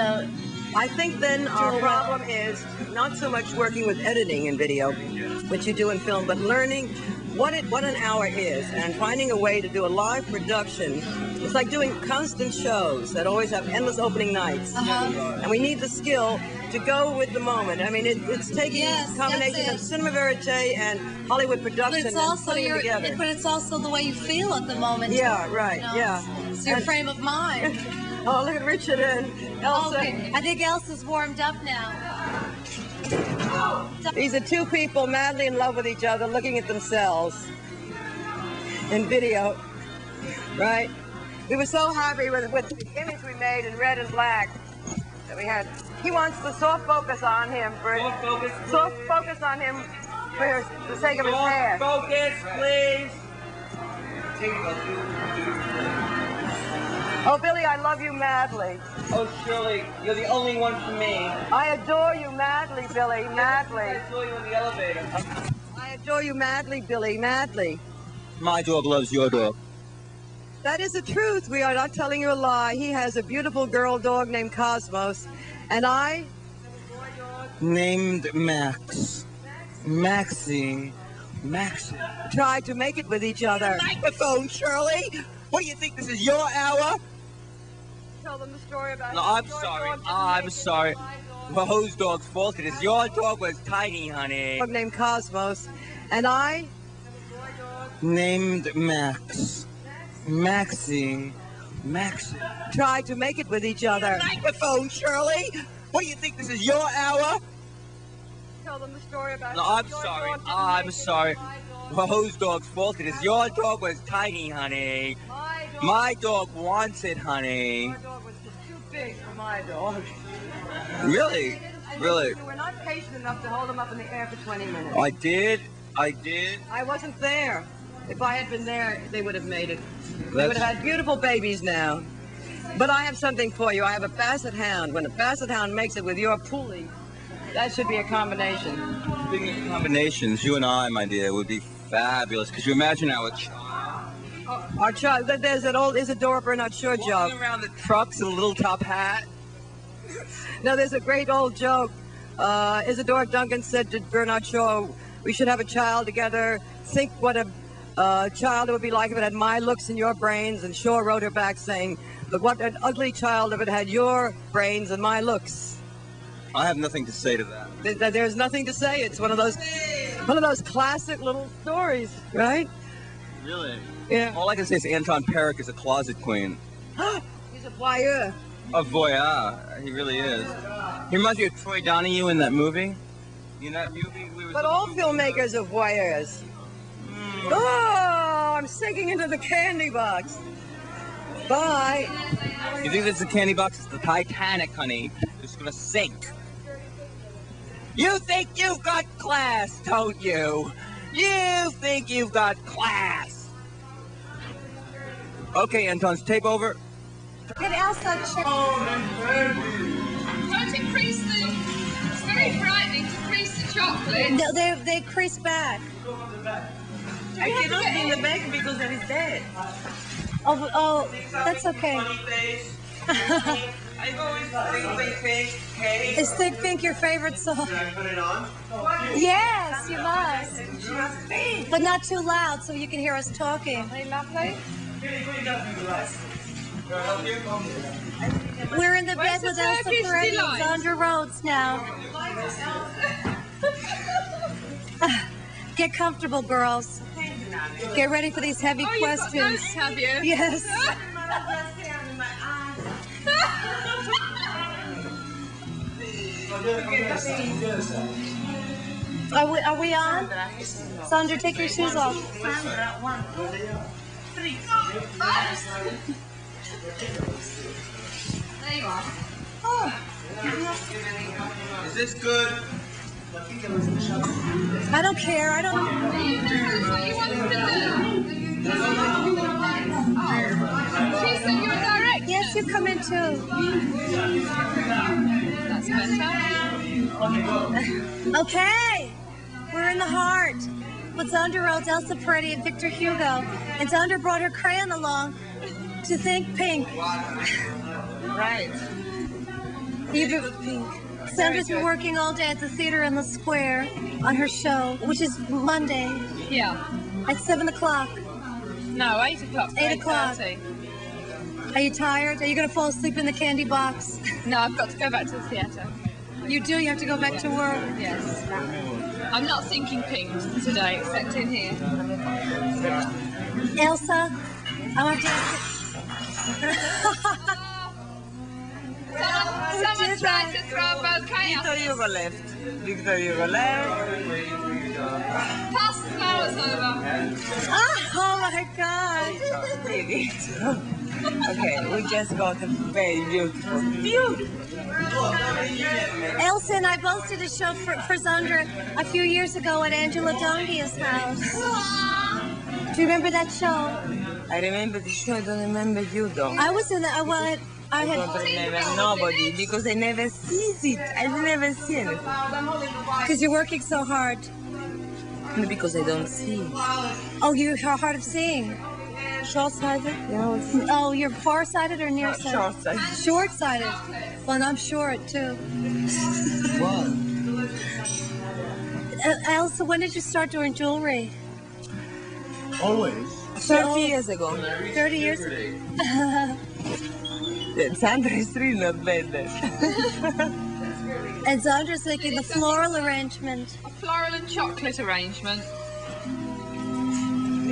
I think then our problem is not so much working with editing in video, which you do in film, but learning what an hour is and finding a way to do a live production. It's like doing constant shows that always have endless opening nights. And we need the skill to go with the moment. I mean, it's taking a combination of cinema verite and Hollywood production and putting it together. But it's also the way you feel at the moment. Yeah, right, It's your frame of mind. Oh, look at Richard and Elsa. Okay, I think Elsa's warmed up now. These are two people madly in love with each other, looking at themselves in video, right? We were so happy with the image we made in red and black that we had. He wants the soft focus on him for soft focus on him for the sake of his hair. Focus, please. Oh, Billy, I love you madly. Oh, Shirley, you're the only one for me. I adore you madly, Billy, madly. I saw you in the elevator. I adore you madly, Billy, madly. My dog loves your dog. That is the truth. We are not telling you a lie. He has a beautiful girl dog named Cosmos, and I... Named Max. Maxie. Tried to make it with each other. Microphone, Shirley. What do you think? This is your hour? Tell them the story about No, I'm sorry. I'm sorry. Well, whose dog's fault it is? Your dog was tiny, honey. Dog named Cosmos, and I... Named Max. Maxie. Tried to make it with each other. Microphone, Shirley. What do you think? This is your hour? Tell them the story about No, I'm sorry. I'm sorry. Well, whose dog's fault it is? Your dog was tiny, honey. My dog wants it, honey. My dog was just too big for my dog. Really? Really? You were not patient enough to hold him up in the air for 20 minutes. I did. I wasn't there. If I had been there, they would have made it. They would have had beautiful babies now. But I have something for you. I have a basset hound. When a basset hound makes it with your pulley, that should be a combination. Speaking of combinations, you and I, my dear, would be fabulous. Could you imagine our child? Our child, there's an old Isadora Bernard Shaw joke. Walking around the trucks in a little top hat. No, there's a great old joke. Isadora Duncan said to Bernard Shaw, we should have a child together. Think what a child it would be like if it had my looks and your brains. And Shaw wrote her back saying, look, what an ugly child if it had your brains and my looks. I have nothing to say to that. There's nothing to say. It's one of those classic little stories, right? Really? Yeah. All I can say is Anton Peretti is a closet queen. He's a voyeur. A voyeur. He really is. He reminds me of Troy Donahue in that movie. In that movie, But all filmmakers are voyeurs. Oh, I'm sinking into the candy box. Bye. You think this is a candy box? It's the Titanic, honey. It's gonna sink. You think you've got class, don't you? You think you've got class. Okay, Anton's tape over. Get Elsa check. Don't increase the... It's very frightening to crease the chocolate. No, they crease back. I cannot be in the back because that is dead. Oh, that's okay. I go with Think Pink. Is Think Pink your favorite song? Can I put it on? Yes, you must. But not too loud so you can hear us talking. Lovely. We're in the bed with Elsa Turkish Peretti delight? and Zandra Rhodes now. Get comfortable, girls. Get ready for these heavy Oh, questions. you've got notes, have you? Yes. Are we on? Zandra, take your shoes off. Zandra, 1, 2, 3. There you are. Is this good? I don't care. I don't. You know what you want to do. She said you're a director. Yes, you come in too. That's better. Okay. We're in the heart with Zandra Rhodes, Elsa Peretti, and Victor Hugo. And Zandra brought her crayon along to Think Pink. Right. Zandra's been working all day at the theater in the square on her show, which is Monday Yeah. at 7 o'clock. No, 8 o'clock. 8 o'clock. 8:30. Are you tired? Are you going to fall asleep in the candy box? No, I've got to go back to the theatre. You do? You have to go back to work? Yes. I'm not thinking pink today, except in here. Elsa, I want to ask Someone tried to throw a bouquet at Victor us. Hugo left. Victor Hugo left. Pass the flowers over. Oh my God. Okay, we just got a very beautiful. Elsa and I both did a show for Zandra a few years ago at Angela Dongia's house. Do you remember that show? I remember the show, I don't remember you though. I was in the, well, I I don't had, remember nobody because I never see it. I never see it. because you're working so hard. Because I don't see. Oh, you're hard of seeing. Short-sighted? You know what's Oh, you're far-sighted or nearsighted? short-sighted. Short-sighted. Well, and I'm short too. What? Elsa, when did you start doing jewelry? Always. 30 years ago. 30 years? Zandra is really not bad then. And Zandra's making the floral arrangement. A floral and chocolate arrangement.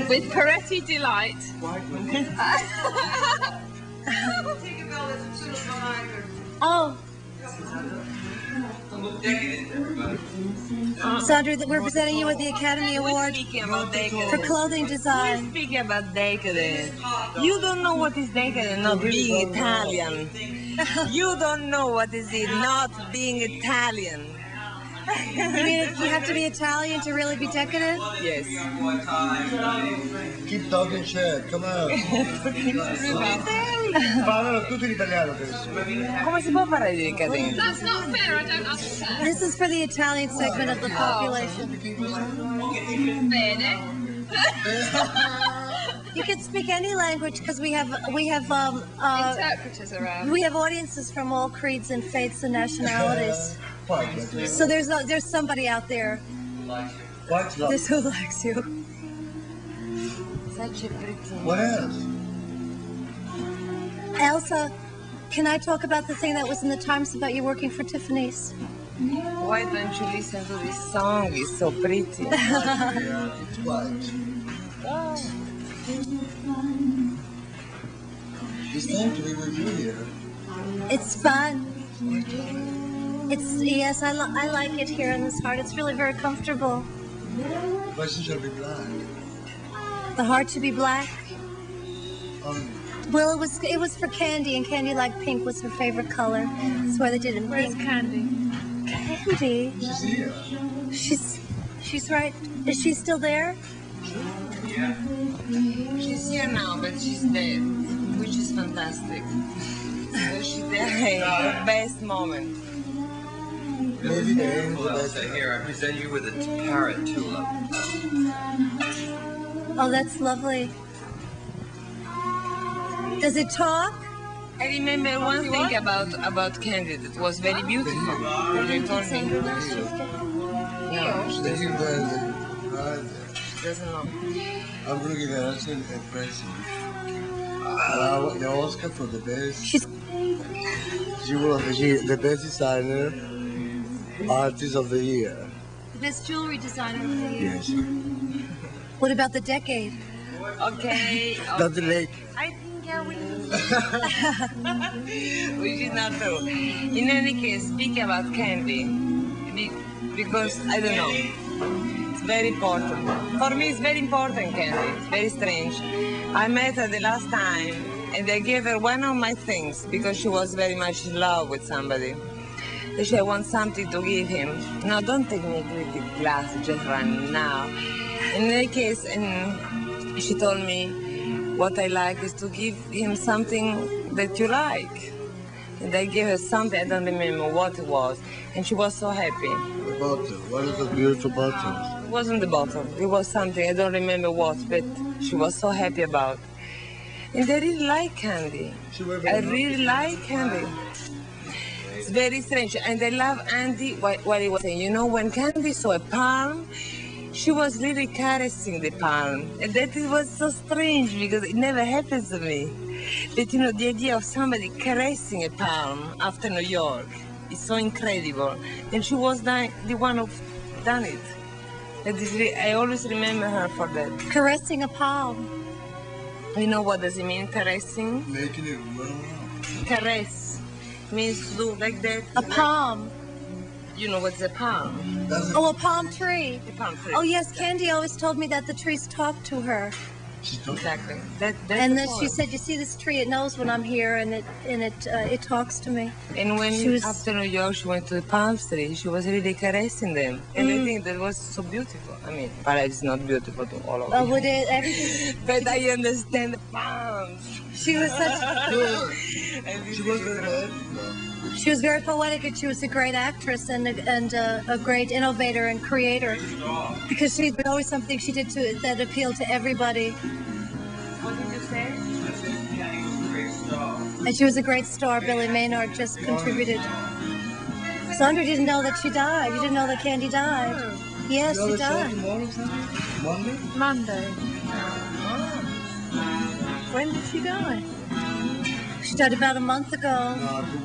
With Peretti Delight. Oh. Zandra, we're presenting you with the Academy Award Speaking about decadence. for clothing design. Speaking about decadence. You don't know what is decadence, not being Italian. You don't know what is it, not being Italian. You mean you have to be Italian to really be decadent? Yes. Keep talking shit, come on. Parlano tutto in italiano adesso. Come si può parlare di decadenza? That's not fair, I don't understand. This is for the Italian segment of the population. Bene. You can speak any language because we have Interpreters around. we have audiences from all creeds and faiths and nationalities. Quite, So there's somebody out there quite this who likes you. Such a pretty. What else? Elsa, can I talk about the thing that was in the Times about you working for Tiffany's? Why don't you listen to this song? It's so pretty. Yeah, it's white. It's time to be with you here. It's fun. Yes, I like it here in this heart. It's really very comfortable. Why should I be blind? The heart should be black. Well, it was for Candy, and Candy liked pink was her favorite color. That's why they did it in Where's pink. Candy? Candy. She's right. Is she still there? Yeah. She's here now, but she's dead, which is fantastic. So she's there, the best moment. Elsa, here, I present you with a parrot tulip. Oh, that's lovely. Does it talk? I remember one thing about Candy that was very beautiful. You told me. No, she doesn't know. I'm looking at us in present. The Oscar for the best. She was the best designer, artist of the year. The best jewelry designer of the year. Yes. What about the decade? Okay. Not the lake. I think which is not true. In any case, speak about Candy because I don't know. It's very important. For me, it's very important, Candy. It's very strange. I met her the last time, and I gave her one of my things because she was very much in love with somebody. And she wants something to give him. No, don't take me with the glass just right now. In any case, and she told me, what I like is to give him something that you like. And I gave her something, I don't remember what it was. And she was so happy. The bottle. What is the beautiful bottle? It wasn't the bottle. It was something, I don't remember what, but she was so happy about. And I really like Candy. I really like Candy. It's very strange. And I love Andy, what he was saying. You know, when Candy saw a palm, she was really caressing the palm. And that was so strange because it never happens to me. But you know, the idea of somebody caressing a palm after New York is so incredible. And she was the one who done it. I always remember her for that. Caressing a palm. You know what does it mean, caressing? Making it well. Caress means to do like that. A palm. You know what's a palm? Oh, a palm tree. A palm tree. Oh, yes, Candy always told me that the trees talk to her. Exactly. And then she said, you see this tree, it knows when I'm here, and it talks to me. And when after New York she went to the palm tree, she was really caressing them. And I think that was so beautiful. I mean, but it's not beautiful to all of us. Everything. But I understand the palms. She was such... She was very poetic, and she was a great actress and a great innovator and creator. Because she did always something she did that appealed to everybody. What did you say? And she was a great star. Billy Maynard just contributed. Zandra didn't know that she died. You didn't know that Candy died. Yes, she died. Monday. When did she die? She died about a month ago.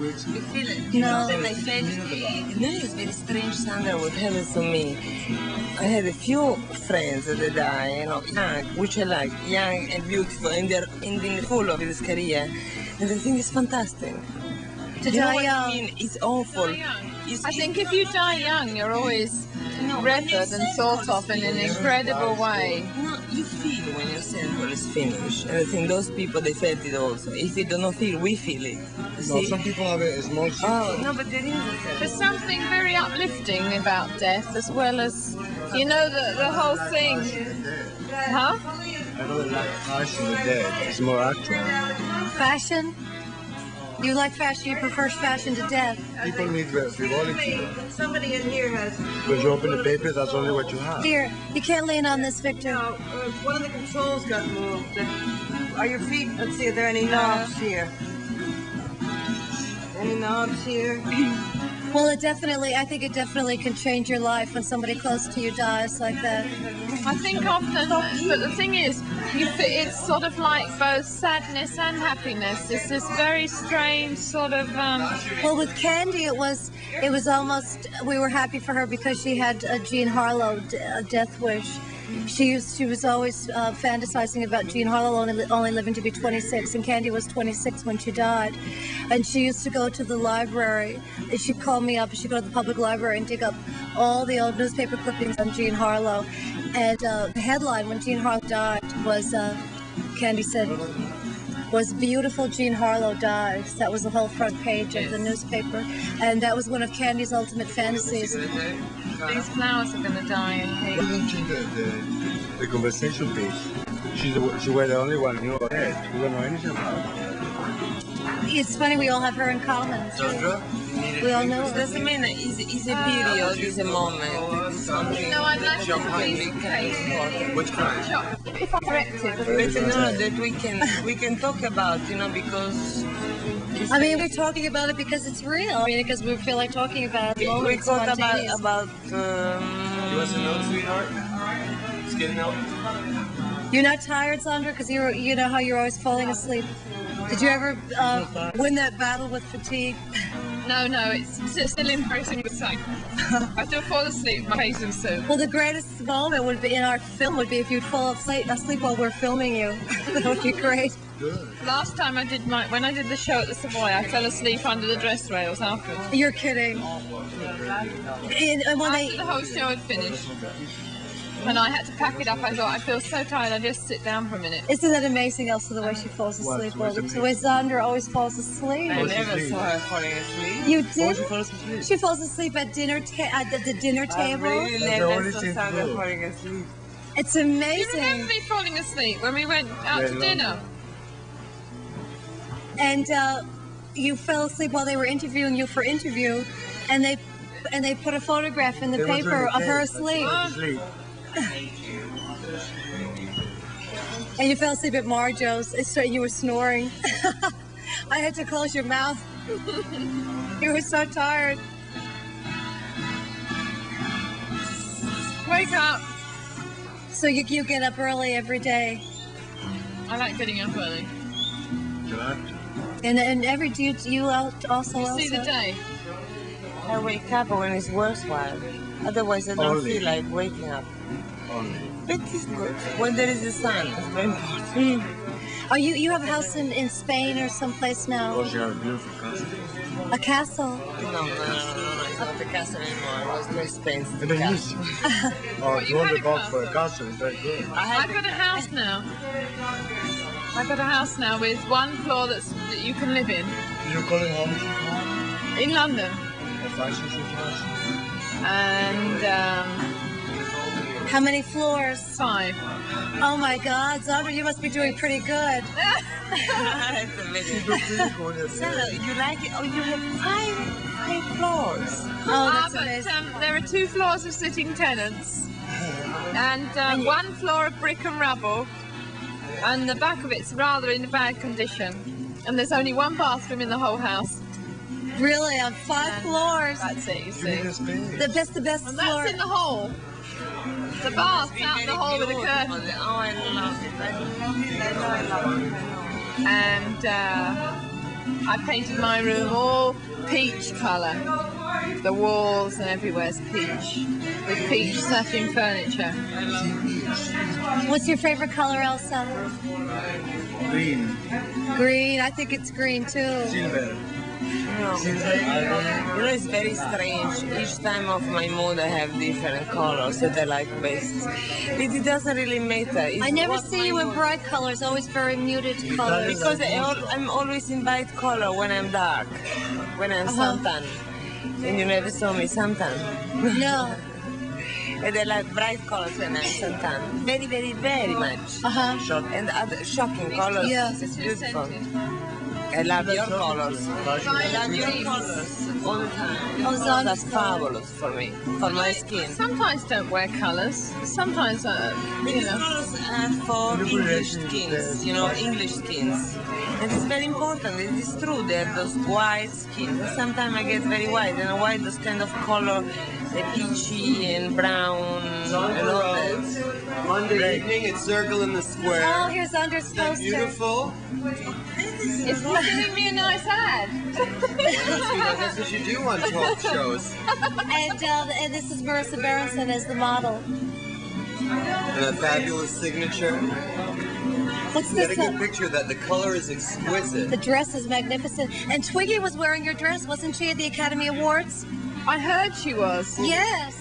You feel it? No. I felt it. You know, it's very strange, Sandra, what happens to me. I had a few friends that died, you know, young, which I like, young and beautiful, and they're in the full of this career. And I think it's fantastic. To die young. I mean? It's awful. I think if you die young, you're always remembered and thought of in an incredible way. No, you feel when your sample is finished. And I think those people, they felt it also. If they don't feel, we feel it. No, some people have a small ship. Oh, no, but there is. There's something very uplifting about death, as well as, you know, the whole thing. Huh? I really like fashion with dead. It's more actual. Fashion? You like fashion, you prefer fashion to death. People need frivolity. Somebody in here has... When you open the paper, that's only what you have. Here, you can't lean on this, Victor. No, one of the controls got moved. Are your feet... Let's see, are there any knobs here? Any knobs here? Well, I think it definitely can change your life when somebody close to you dies like that. I think often, but the thing is, it's sort of like both sadness and happiness. It's this very strange sort of... Well, with Candy, it was almost, we were happy for her because she had a Jean Harlow death wish. She was always fantasizing about Jean Harlow only living to be 26, and Candy was 26 when she died. And she used to go to the library. She'd call me up, and she'd go to the public library and dig up all the old newspaper clippings on Jean Harlow. And the headline when Jean Harlow died was, Candy said, was beautiful Jean Harlow dies. That was the whole front page of the newspaper. And that was one of Candy's ultimate fantasies. These flowers are going to die in You here. mentioned the conversation piece. She was the only one who knew about it. We don't know anything about it. It's funny, we all have her in common. Zandra? We all know It her. doesn't mean it's a period, it's a moment, it's something No, I'd like that to can please be take Which kind? if I'm corrected. But that we can talk about, because I mean, we're talking about it because it's real. I mean, because we feel like talking about it. we It's thought spontaneous. about You want some notes, sweetheart? Skin note? You're not tired, Zandra, because you know how you're always falling asleep. Did you ever win that battle with fatigue? No, it's still embracing the same. I still fall asleep, my patience too. Well, the greatest moment would be in our film would be if you'd fall asleep while we're filming you. That would be great. Last time when I did the show at the Savoy, I fell asleep under the dress rails afterwards. You're kidding. And when After the whole show had finished, and I had to pack it up, I thought, I feel so tired, I'll just sit down for a minute. Isn't that amazing, Elsa, the way she falls asleep? What's The way Zandra always falls asleep. I never saw her falling asleep. You Why did? she falls asleep? She falls asleep at the dinner I table. really That's the never only saw thing to Sandra do. falling asleep. It's Do you amazing. remember me falling asleep when we went out to dinner? And you fell asleep while they were interviewing you for interview, and they put a photograph in the They were paper doing of the her tape. asleep. Sleep. And you fell asleep at Marjo's. So you were snoring. I had to close your mouth. You were so tired. Wake up! So you get up early every day. I like getting up early. And every do you also You see the day. I wake up when it's worthwhile. Otherwise, I don't Only. feel like waking up. Only. But it's good when there is the sun. It's very important. Are you have a house in Spain or someplace now? Oh, she has a beautiful castle. A castle? No, it's not the castle anymore. It was too expensive. And then you oh, you had a $200 for a castle is very good. I've got a house now. I've got a house now with one floor that you can live in. You're calling home In London. a fashion situation? And How many floors? 5. Oh my God, Zandra, you must be doing pretty good. That's amazing. Sarah, you like it? Oh, you have five floors. Oh, that's but amazing. there are 2 floors of sitting tenants. And 1 floor of brick and rubble. And the back of it's rather in bad condition. And there's only 1 bathroom in the whole house. Really, on 5 floors. That's it, you You see. need a space. That's the best And floor. that's in the hall. The bath's out in the hall with a curtain. Oh, I love it. I love it. I love it. And I painted my room all peach colour. The walls and everywhere's peach. With peach satin furniture. What's your favorite color, Elsa? Green. Green. I think it's green too. Silver. It's very strange. Each time of my mood, I have different colors that I like best. It doesn't really matter. It's I never what see my you in mood- bright colors. Always very muted colors. Because I'm always in bright color when I'm dark, when I'm suntan. And you never saw me suntan. No. And I like bright colors when I'm suntan. Very, very, very much. And other shocking colors. Yes. It's beautiful. I love your colors. I love your colors all the time. Oh, That's fabulous for me, for my skin. Sometimes don't wear colours. Sometimes, These colors are for English skins, English skins. And it's very important. It is true. There are those white skins. Sometimes I get very white, and white is kind of color, peachy and brown and all that. Monday evening, it's Circle in the Square. Oh, here's Zandra's Isn't that poster. beautiful? it's giving me a nice ad. That's what you do on talk shows. And this is Marissa Bernstein as the model. And a fabulous signature. What's Get a this? good picture of that. The color is exquisite. The dress is magnificent. And Twiggy was wearing your dress, wasn't she, at the Academy Awards? I heard she was. Yes.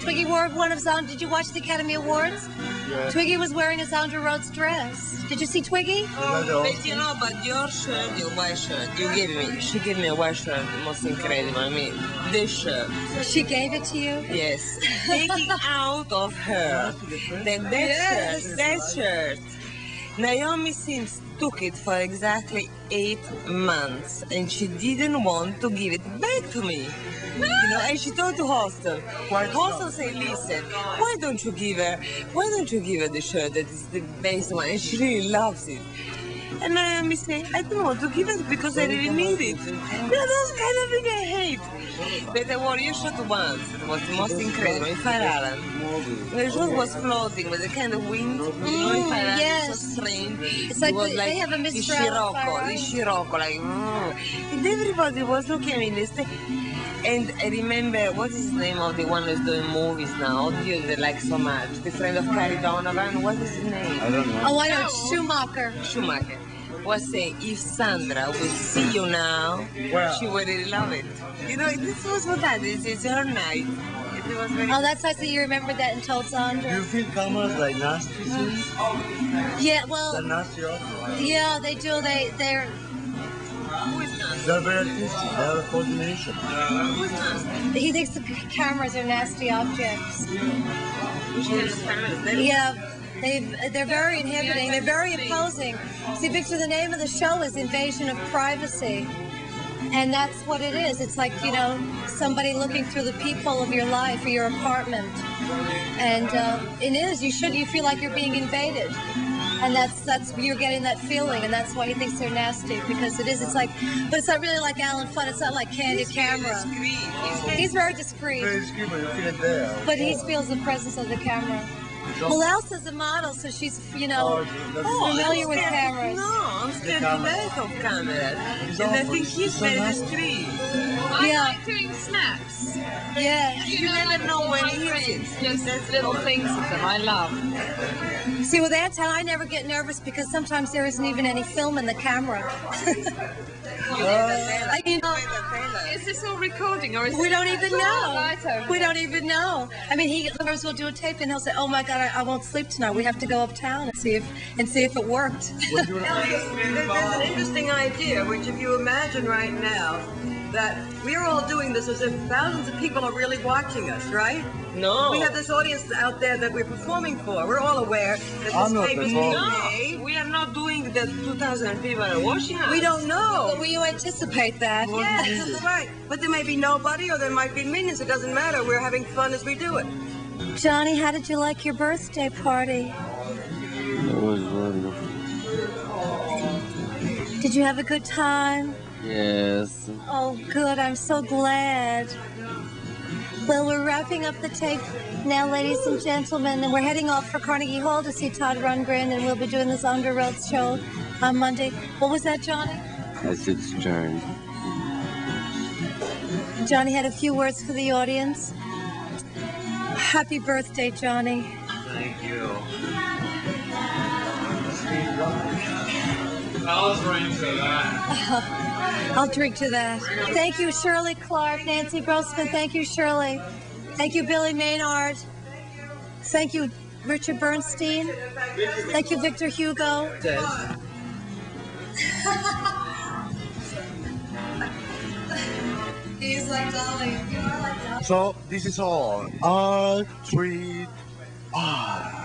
Twiggy wore one of Zandra. Did you watch the Academy Awards? Yes. Twiggy was wearing a Zandra Rhodes dress. Did you see Twiggy? But you know, but your shirt, your white shirt, you gave me. She gave me a white shirt, most incredible. I mean, this shirt. She gave it to you? Yes. Taking out of her that shirt. Naomi Sims took it for exactly 8 months, and she didn't want to give it back to me. You know, and she told to Hostel. Hostel said, "Listen, why don't you give her the shirt that is the best one?" And she really loves it. And Naomi said, "I don't want to give it because I really need it." You know, those kind of things I hate. But I wore your shirt once. It was the most incredible in Fire Island. The shirt was floating with a kind of wind. Yes. So strange. It's like, they have a Mistral the Scirocco, like, And everybody was looking at me. And I remember, what is the name of the one who's doing movies now? You they like so much. The friend of Carrie Donovan, what is his name? I don't know. Oh, I know, Schumacher. Schumacher. Was saying, if Zandra will see you now, she would really love it. You know, this was what that is. It's her night. It was very that's nice that you remembered that and told Do Zandra. you feel cameras like nasty scenes? Yeah, well, They're nasty also. yeah, they do. They're. They're very artistic. They have a coordination. He thinks the cameras are nasty objects. Yeah, they're very inhibiting. They're very opposing. See, Victor, the name of the show is Invasion of Privacy. And that's what it is. It's like, you know, somebody looking through the peephole of your life or your apartment. And it is. You feel like you're being invaded. And that's you're getting that feeling, and that's why he thinks they're nasty, because it is. It's like, but it's not really like Alan Fudd. It's not like Candid Camera. He's very discreet. Very discreet, but you feel it there. But he feels the presence of the camera. Well, Elsa's a model, so she's, you know, familiar with cameras. No, I'm scared to death of cameras. And I think he's very discreet. I like doing snaps. Yeah. You never know when he is. Just little things of them I love. See, with Anton, I never get nervous because sometimes there isn't even any film in the camera. I mean, is this all recording or is we it? don't even know. Right over We there? don't even know. I mean, he will do a tape and he'll say, "Oh my God, I won't sleep tonight. We have to go uptown and see if it worked." There's an interesting idea, which if you imagine right now, that we're all doing this as if thousands of people are really watching us, right? No. We have this audience out there that we're performing for. We're all aware that I'm this not tape is performing. No, we are not doing that 2,000 people are watching us. We don't know. But you anticipate that? Yes, that's right. But there may be nobody or there might be millions. It doesn't matter. We're having fun as we do it. Johnny, how did you like your birthday party? It was wonderful. Did you have a good time? Yes. Oh, good. I'm so glad. Well, we're wrapping up the tape now, ladies and gentlemen, and we're heading off for Carnegie Hall to see Todd Rundgren, and we'll be doing this Zandra Rhodes show on Monday. What was that, Johnny? That's its turn. Johnny had a few words for the audience. Happy birthday, Johnny. Thank you. I'll drink to that. I'll drink to that. Thank you, Shirley Clarke, Nancy Grossman. Thank you, Shirley. Thank you, Billy Maynard. Thank you, Richard Bernstein. Thank you, Victor Hugo. He's like Dolly. You are like Dolly. So this is all art, treat, art.